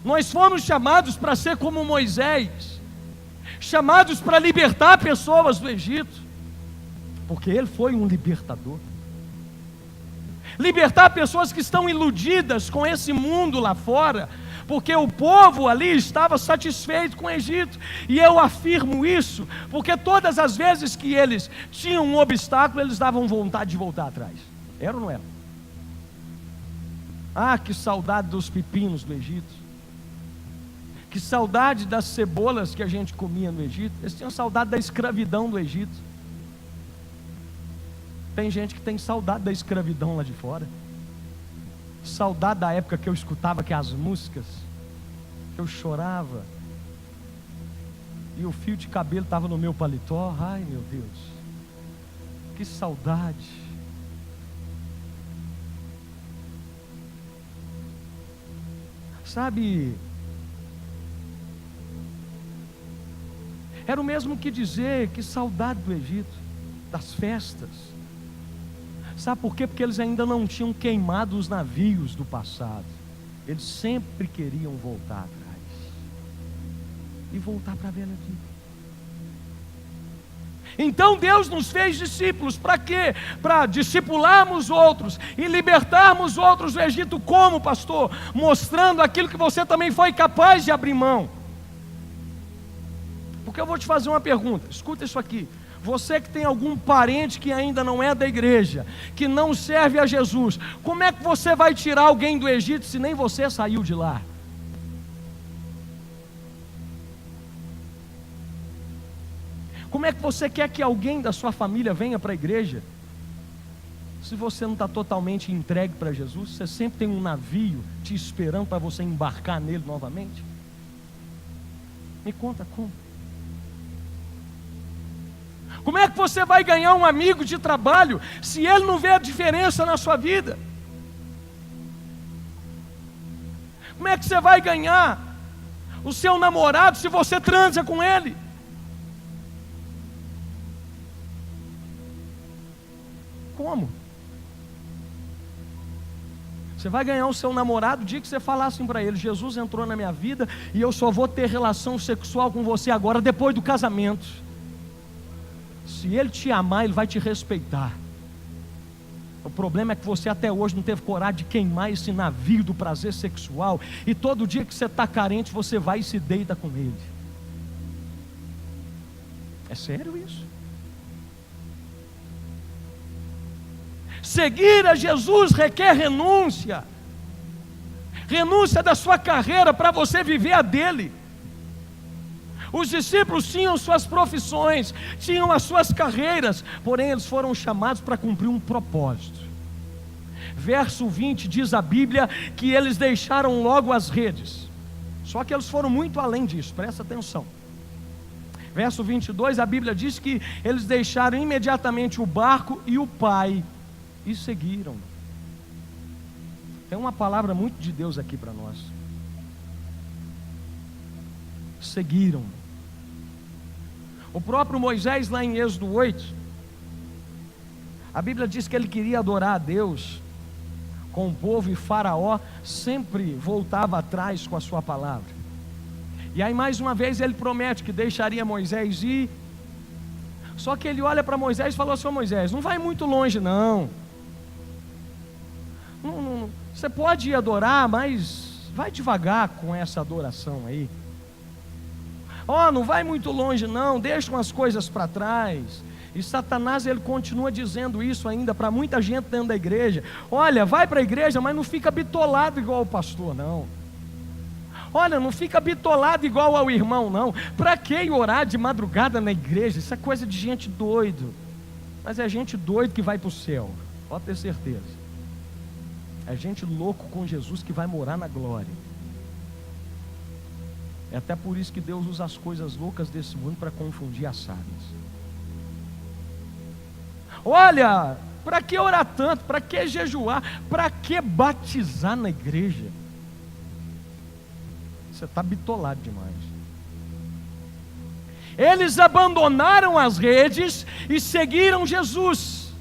A: Nós fomos chamados para ser como Moisés, chamados para libertar pessoas do Egito, porque ele foi um libertador. Libertar pessoas que estão iludidas com esse mundo lá fora, porque o povo ali estava satisfeito com o Egito. E eu afirmo isso, porque todas as vezes que eles tinham um obstáculo, eles davam vontade de voltar atrás. Era ou não era? Ah, que saudade dos pepinos do Egito. Que saudade das cebolas que a gente comia no Egito. Eles tinham saudade da escravidão do Egito. Tem gente que tem saudade da escravidão lá de fora. Saudade da época que eu escutava aquelas músicas, que eu chorava, e o fio de cabelo estava no meu paletó. Ai, meu Deus, que saudade. Sabe, era o mesmo que dizer que saudade do Egito, das festas. Sabe por quê? Porque eles ainda não tinham queimado os navios do passado. Eles sempre queriam voltar atrás e voltar para a velha vida. Então Deus nos fez discípulos. Para quê? Para discipularmos outros e libertarmos outros do Egito. Como, pastor? Mostrando aquilo que você também foi capaz de abrir mão. Porque eu vou te fazer uma pergunta, escuta isso aqui. Você que tem algum parente que ainda não é da igreja, que não serve a Jesus, como é que você vai tirar alguém do Egito se nem você saiu de lá? Como é que você quer que alguém da sua família venha para a igreja, se você não está totalmente entregue para Jesus? Você sempre tem um navio te esperando para você embarcar nele novamente? Me conta como. Como é que você vai ganhar um amigo de trabalho se ele não vê a diferença na sua vida? Como é que você vai ganhar o seu namorado se você transa com ele? Como? Você vai ganhar o seu namorado o dia que você falar assim para ele: Jesus entrou na minha vida e eu só vou ter relação sexual com você agora depois do casamento. Se ele te amar, ele vai te respeitar. O problema é que você até hoje não teve coragem de queimar esse navio do prazer sexual, e todo dia que você está carente, você vai e se deita com ele. É sério isso? Seguir a Jesus requer renúncia. Renúncia da sua carreira para você viver a dele. Os discípulos tinham suas profissões, tinham as suas carreiras, porém eles foram chamados para cumprir um propósito. Verso 20 diz a Bíblia que eles deixaram logo as redes. Só que eles foram muito além disso, presta atenção. Verso 22, a Bíblia diz que eles deixaram imediatamente o barco e o pai e seguiram. Tem uma palavra muito de Deus aqui para nós. Seguiram. O próprio Moisés, lá em Êxodo 8, a Bíblia diz que ele queria adorar a Deus com o povo, e Faraó sempre voltava atrás com a sua palavra. E aí mais uma vez ele promete que deixaria Moisés ir. Só que ele olha para Moisés e falou assim: Moisés, não vai muito longe não. Você pode ir adorar, mas vai devagar com essa adoração aí. Não vai muito longe não, deixa umas coisas para trás. E Satanás, ele continua dizendo isso ainda para muita gente dentro da igreja: olha, vai para a igreja, mas não fica bitolado igual o pastor não. Olha, não fica bitolado igual ao irmão não. Para que orar de madrugada na igreja? Isso é coisa de gente doido. Mas é gente doido que vai para o céu, pode ter certeza. É gente louco com Jesus que vai morar na glória. É até por isso que Deus usa as coisas loucas desse mundo para confundir as sábias. Olha, para que orar tanto? Para que jejuar? Para que batizar na igreja? Você está bitolado demais. Eles abandonaram as redes e seguiram Jesus.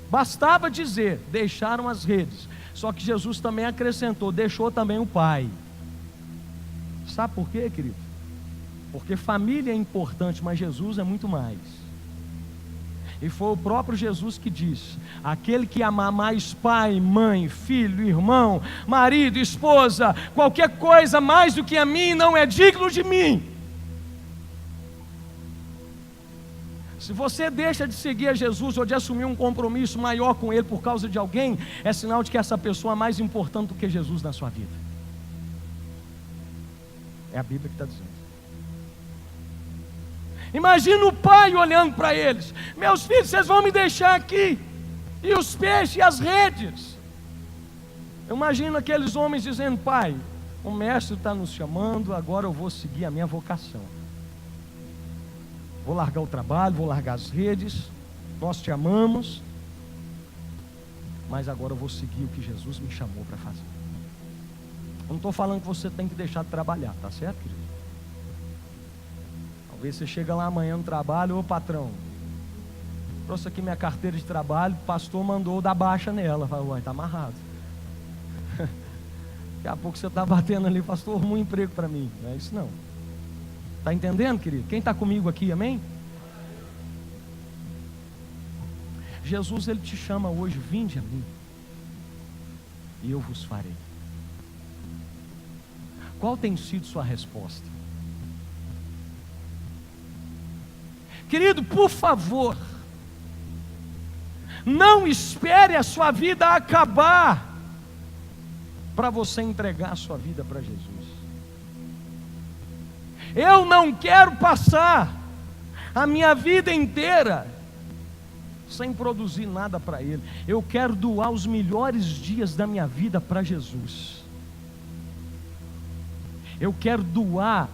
A: Bastava dizer, deixaram as redes. Só que Jesus também acrescentou, deixou também o pai. Sabe por quê, querido? Porque família é importante, mas Jesus é muito mais. E foi o próprio Jesus que disse: aquele que amar mais pai, mãe, filho, irmão, marido, esposa, qualquer coisa mais do que a mim, não é digno de mim. Se você deixa de seguir a Jesus ou de assumir um compromisso maior com Ele por causa de alguém, é sinal de que essa pessoa é mais importante do que Jesus na sua vida. É a Bíblia que está dizendo. Imagina o pai olhando para eles: meus filhos, vocês vão me deixar aqui? E os peixes e as redes? Eu imagino aqueles homens dizendo: pai, o mestre está nos chamando, agora eu vou seguir a minha vocação. Vou largar o trabalho, vou largar as redes, nós te amamos, mas agora eu vou seguir o que Jesus me chamou para fazer. Eu não estou falando que você tem que deixar de trabalhar, tá certo, querido? Talvez você chega lá amanhã no trabalho: ô patrão, trouxe aqui minha carteira de trabalho, o pastor mandou dar baixa nela. Fala: uai, está amarrado. Daqui a pouco você está batendo ali: pastor, arrumou um emprego para mim. Não é isso não. Está entendendo, querido? Quem está comigo aqui, amém? Jesus, Ele te chama hoje: vinde a mim, e eu vos farei. Qual tem sido sua resposta? Querido, por favor, não espere a sua vida acabar para você entregar a sua vida para Jesus. Eu não quero passar a minha vida inteira sem produzir nada para Ele. Eu quero doar os melhores dias da minha vida para Jesus. Eu quero doar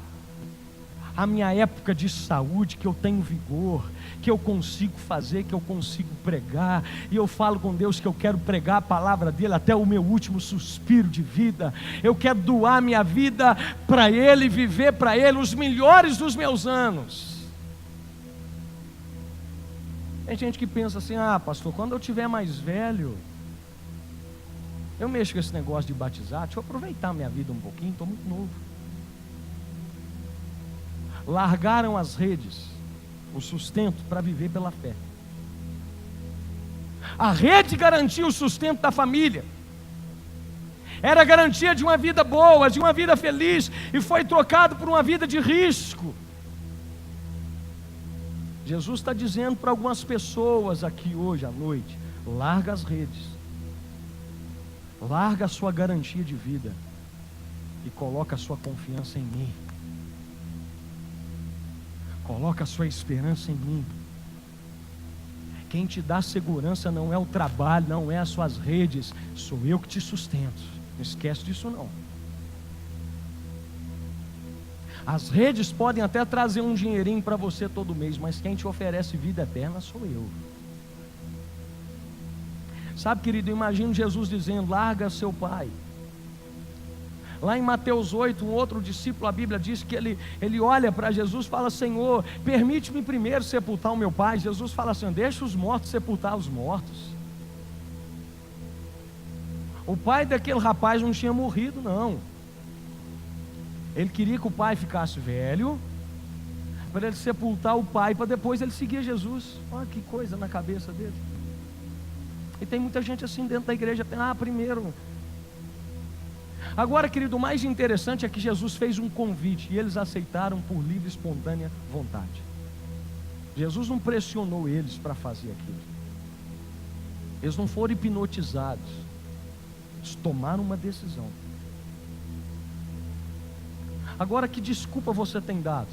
A: a minha época de saúde, que eu tenho vigor, que eu consigo fazer, que eu consigo pregar, e eu falo com Deus que eu quero pregar a palavra dele até o meu último suspiro de vida. Eu quero doar minha vida para Ele, viver para Ele os melhores dos meus anos. Tem gente que pensa assim: ah, pastor, quando eu tiver mais velho, eu mexo com esse negócio de batizar, deixa eu aproveitar minha vida um pouquinho, estou muito novo. Largaram as redes, o sustento, para viver pela fé. A rede garantia o sustento da família, era garantia de uma vida boa, de uma vida feliz, e foi trocado por uma vida de risco. Jesus está dizendo para algumas pessoas aqui hoje à noite: larga as redes, larga a sua garantia de vida e coloca a sua confiança em mim. Coloca a sua esperança em mim. Quem te dá segurança não é o trabalho, não é as suas redes, sou eu que te sustento. Não esquece disso não. As redes podem até trazer um dinheirinho para você todo mês, mas quem te oferece vida eterna sou eu. Sabe, querido, eu imagino Jesus dizendo: larga seu pai. Lá em Mateus 8, um outro discípulo, a Bíblia diz que ele olha para Jesus e fala: Senhor, permite-me primeiro sepultar o meu pai. Jesus fala assim: deixa os mortos sepultar os mortos. O pai daquele rapaz não tinha morrido, não. Ele queria que o pai ficasse velho, para ele sepultar o pai, para depois ele seguir Jesus. Olha que coisa na cabeça dele. E tem muita gente assim dentro da igreja: primeiro. Agora, querido, o mais interessante é que Jesus fez um convite e eles aceitaram por livre e espontânea vontade. Jesus não pressionou eles para fazer aquilo. Eles não foram hipnotizados. Eles tomaram uma decisão. Agora, que desculpa você tem dado?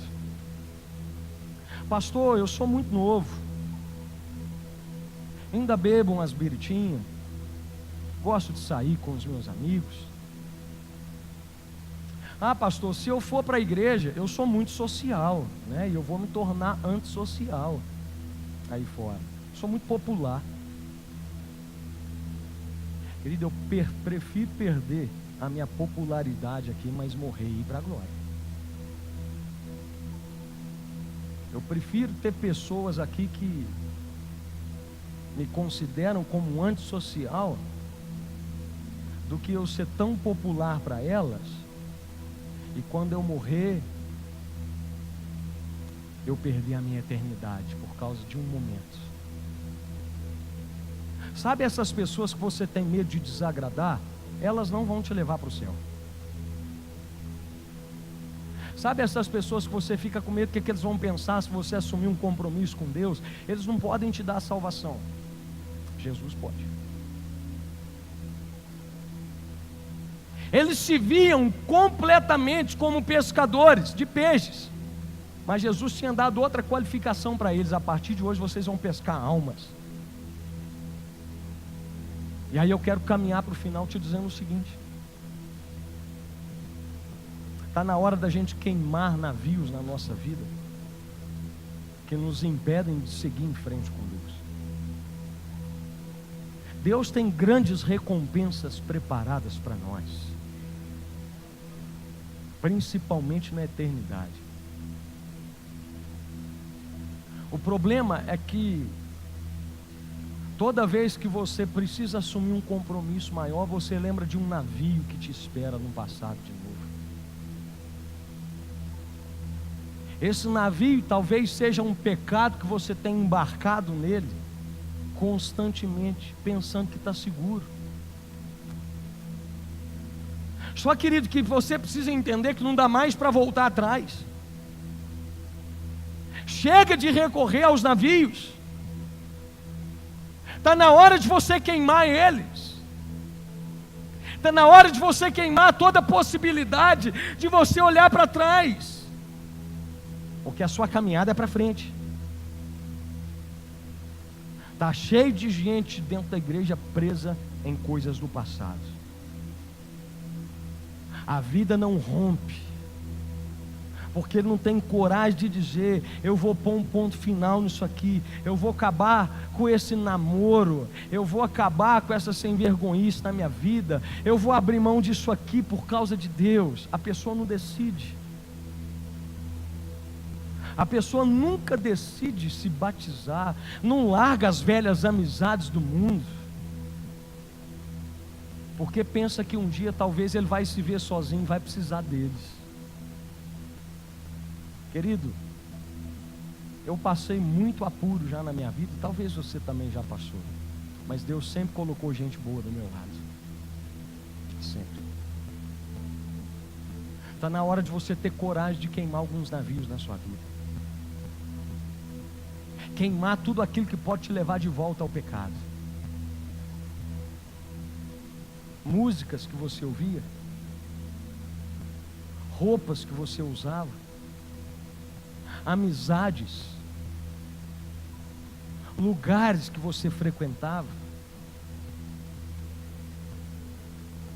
A: Pastor, eu sou muito novo, ainda bebo umas biritinhas, gosto de sair com os meus amigos. Ah, pastor, se eu for para a igreja, eu sou muito social, né? E eu vou me tornar antissocial aí fora. Sou muito popular. Querido, eu prefiro perder a minha popularidade aqui, mas morrer e ir para a glória. Eu prefiro ter pessoas aqui que me consideram como antissocial, do que eu ser tão popular para elas, e quando eu morrer, eu perdi a minha eternidade por causa de um momento. Sabe essas pessoas que você tem medo de desagradar? Elas não vão te levar para o céu. Sabe essas pessoas que você fica com medo, o que eles vão pensar se você assumir um compromisso com Deus? Eles não podem te dar a salvação. Jesus pode. Eles se viam completamente como pescadores de peixes, mas Jesus tinha dado outra qualificação para eles: a partir de hoje vocês vão pescar almas. E aí eu quero caminhar para o final te dizendo o seguinte: está na hora da gente queimar navios na nossa vida, que nos impedem de seguir em frente com Deus. Deus tem grandes recompensas preparadas para nós, principalmente na eternidade. O problema é que toda vez que você precisa assumir um compromisso maior, você lembra de um navio que te espera no passado de novo. Esse navio talvez seja um pecado que você tem embarcado nele constantemente, pensando que está seguro. Só, querido, que você precisa entender que não dá mais para voltar atrás. Chega de recorrer aos navios. Está na hora de você queimar eles. Está na hora de você queimar toda a possibilidade de você olhar para trás, porque a sua caminhada é para frente. Está cheio de gente dentro da igreja presa em coisas do passado. A vida não rompe, porque não tem coragem de dizer: eu vou pôr um ponto final nisso aqui, eu vou acabar com esse namoro, eu vou acabar com essa sem vergonhice na minha vida, eu vou abrir mão disso aqui por causa de Deus. A pessoa não decide. A pessoa nunca decide se batizar, não larga as velhas amizades do mundo, porque pensa que um dia talvez ele vai se ver sozinho, vai precisar deles. Querido, eu passei muito apuro já na minha vida, talvez você também já passou, mas Deus sempre colocou gente boa do meu lado, sempre. Está na hora de você ter coragem de queimar alguns navios na sua vida, queimar tudo aquilo que pode te levar de volta ao pecado. Músicas que você ouvia, roupas que você usava, amizades, lugares que você frequentava.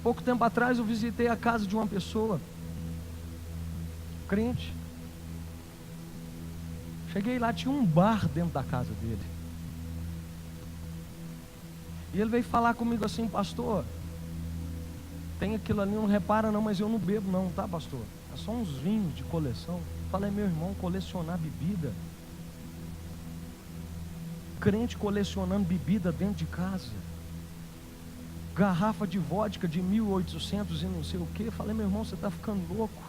A: Pouco tempo atrás eu visitei a casa de uma pessoa crente. Cheguei lá, tinha um bar dentro da casa dele. E ele veio falar comigo assim: pastor, tem aquilo ali, não repara não, mas eu não bebo não, tá, pastor? É só uns vinhos de coleção. Falei: meu irmão, colecionar bebida? Crente colecionando bebida dentro de casa, garrafa de vodka de 1800 e não sei o que. Falei: meu irmão, você está ficando louco.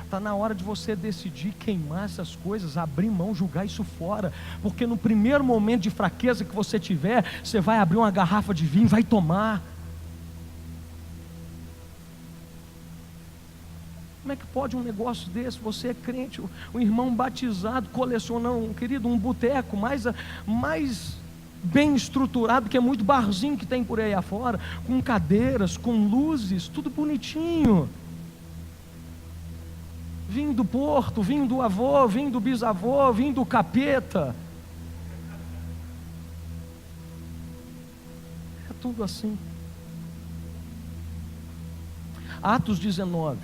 A: Está na hora de você decidir queimar essas coisas, abrir mão, jogar isso fora, porque no primeiro momento de fraqueza que você tiver, você vai abrir uma garrafa de vinho e vai tomar. Como é que pode um negócio desse? Você é crente, o irmão batizado, colecionando, querido, um boteco mais bem estruturado, que é muito barzinho que tem por aí afora, com cadeiras, com luzes, tudo bonitinho. Vinho do Porto, vinho do avô, vinho do bisavô, vinho do capeta. É tudo assim. Atos 19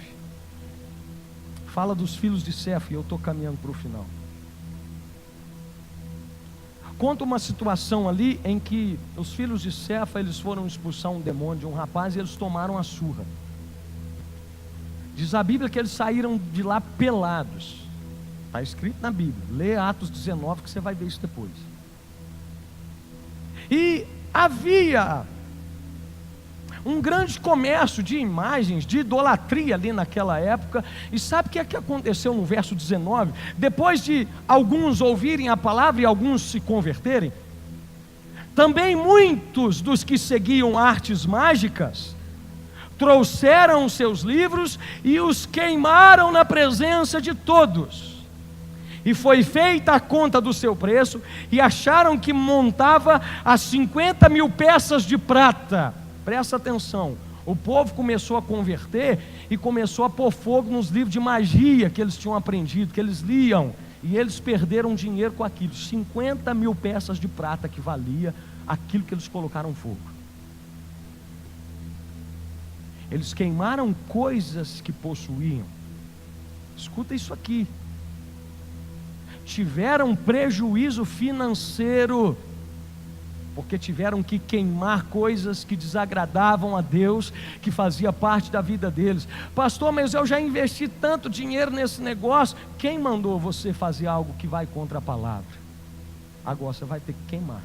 A: fala dos filhos de Cefa, e eu estou caminhando para o final. Conta uma situação ali em que os filhos de Cefa, eles foram expulsar um demônio de um rapaz e eles tomaram a surra. Diz a Bíblia que eles saíram de lá pelados. Está escrito na Bíblia. Lê Atos 19 que você vai ver isso depois. E havia um grande comércio de imagens, de idolatria ali naquela época. E sabe o que é que aconteceu no verso 19? Depois de alguns ouvirem a palavra e alguns se converterem, também muitos dos que seguiam artes mágicas trouxeram seus livros e os queimaram na presença de todos. E foi feita a conta do seu preço, e acharam que montava a 50.000 peças de prata. Presta atenção, o povo começou a converter e começou a pôr fogo nos livros de magia que eles tinham aprendido, que eles liam, e eles perderam dinheiro com aquilo. 50.000 peças de prata que valia aquilo que eles colocaram fogo. Eles queimaram coisas que possuíam. Escuta isso aqui. Tiveram prejuízo financeiro, porque tiveram que queimar coisas que desagradavam a Deus, que fazia parte da vida deles. Pastor, mas eu já investi tanto dinheiro nesse negócio. Quem mandou você fazer algo que vai contra a palavra? Agora você vai ter que queimar.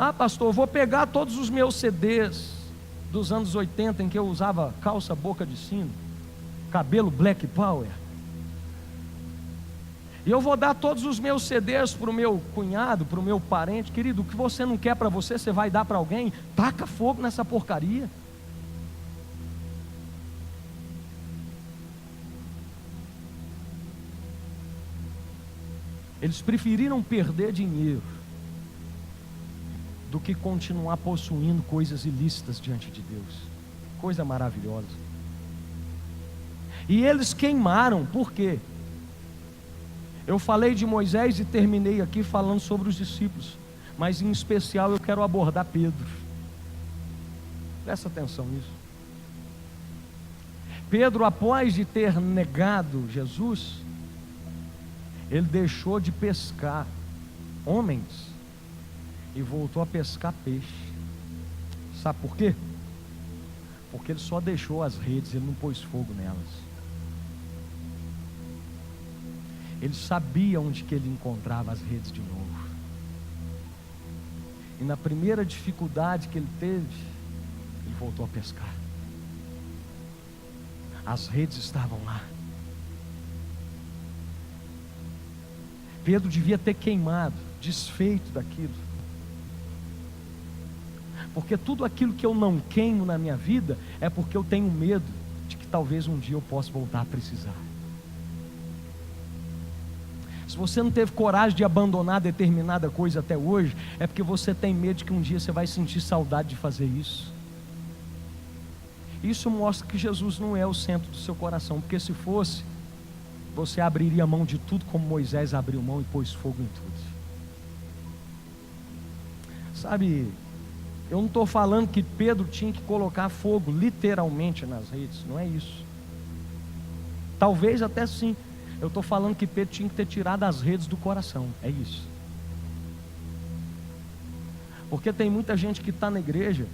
A: Ah, pastor, vou pegar todos os meus CDs dos anos 80, em que eu usava calça boca de sino, cabelo Black Power, e eu vou dar todos os meus CDs para o meu cunhado, para o meu parente. Querido, o que você não quer para você, você vai dar para alguém? Taca fogo nessa porcaria. Eles preferiram perder dinheiro do que continuar possuindo coisas ilícitas diante de Deus. Coisa maravilhosa. E eles queimaram, por quê? Eu falei de Moisés e terminei aqui falando sobre os discípulos, mas em especial eu quero abordar Pedro. Presta atenção nisso. Pedro, após de ter negado Jesus, ele deixou de pescar homens e voltou a pescar peixe. Sabe por quê? Porque ele só deixou as redes, ele não pôs fogo nelas. Ele sabia onde que ele encontrava as redes de novo. E na primeira dificuldade que ele teve, ele voltou a pescar. As redes estavam lá. Pedro devia ter queimado, desfeito daquilo. Porque tudo aquilo que eu não queimo na minha vida é porque eu tenho medo de que talvez um dia eu possa voltar a precisar. Se você não teve coragem de abandonar determinada coisa até hoje, é porque você tem medo de que um dia você vai sentir saudade de fazer isso. Isso mostra que Jesus não é o centro do seu coração, porque se fosse, você abriria mão de tudo como Moisés abriu mão e pôs fogo em tudo. Sabe, eu não estou falando que Pedro tinha que colocar fogo literalmente nas redes, não é isso. Talvez até sim. Eu estou falando que Pedro tinha que ter tirado as redes do coração, é isso. Porque tem muita gente que está na igreja,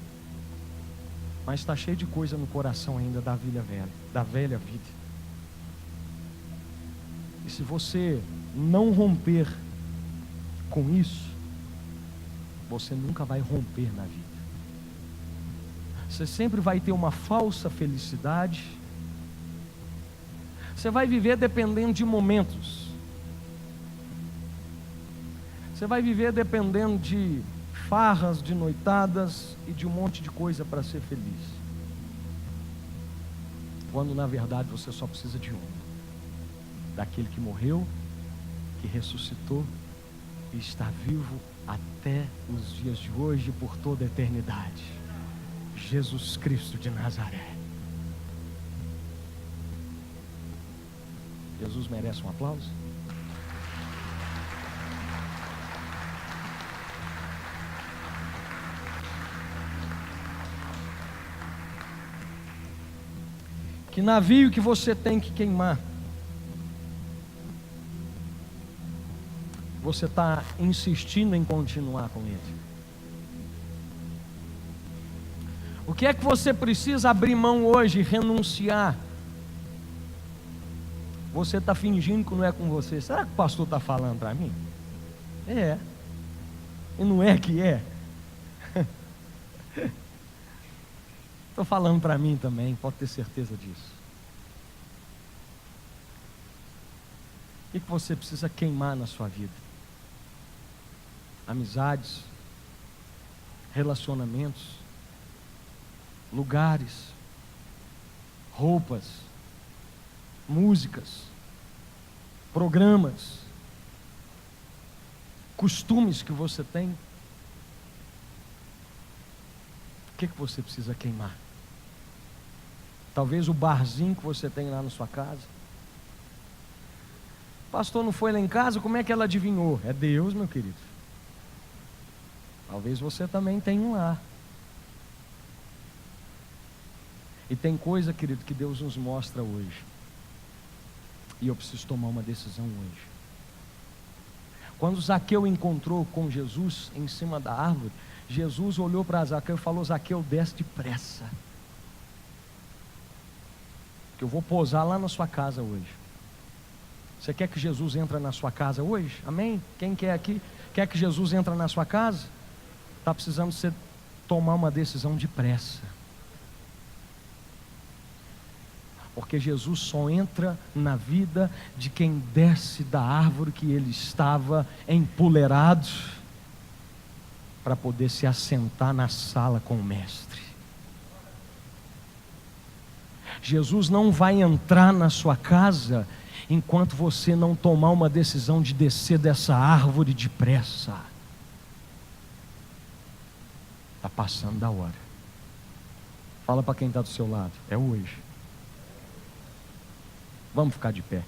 A: mas está cheio de coisa no coração ainda da velha vida. E se você não romper com isso, você nunca vai romper na vida. Você sempre vai ter uma falsa felicidade. Você vai viver dependendo de momentos. Você vai viver dependendo de farras, de noitadas e de um monte de coisa para ser feliz. Quando na verdade você só precisa de um. Daquele que morreu, que ressuscitou e está vivo até os dias de hoje e por toda a eternidade. Jesus Cristo de Nazaré. Jesus merece um aplauso? Que navio que você tem que queimar? Você está insistindo em continuar com ele? O que é que você precisa abrir mão hoje, renunciar? Você está fingindo que não é com você. Será que o pastor está falando para mim? É. E não é que é. Estou falando para mim também, pode ter certeza disso. O que você precisa queimar na sua vida? Amizades, relacionamentos, lugares, roupas, músicas, programas, costumes que você tem. O que você precisa queimar? Talvez o barzinho que você tem lá na sua casa. O pastor não foi lá em casa, como é que ela adivinhou? É Deus, meu querido. Talvez você também tenha um lá. E tem coisa, querido, que Deus nos mostra hoje. E eu preciso tomar uma decisão hoje. Quando Zaqueu encontrou com Jesus em cima da árvore, Jesus olhou para Zaqueu e falou: Zaqueu, desce depressa, que eu vou pousar lá na sua casa hoje. Você quer que Jesus entre na sua casa hoje? Amém? Quem quer aqui? Quer que Jesus entre na sua casa? Está precisando você tomar uma decisão depressa. Porque Jesus só entra na vida de quem desce da árvore que ele estava empoleirado, para poder se assentar na sala com o mestre. Jesus não vai entrar na sua casa enquanto você não tomar uma decisão de descer dessa árvore depressa, está passando da hora. Fala para quem está do seu lado, é hoje. Vamos ficar de pé.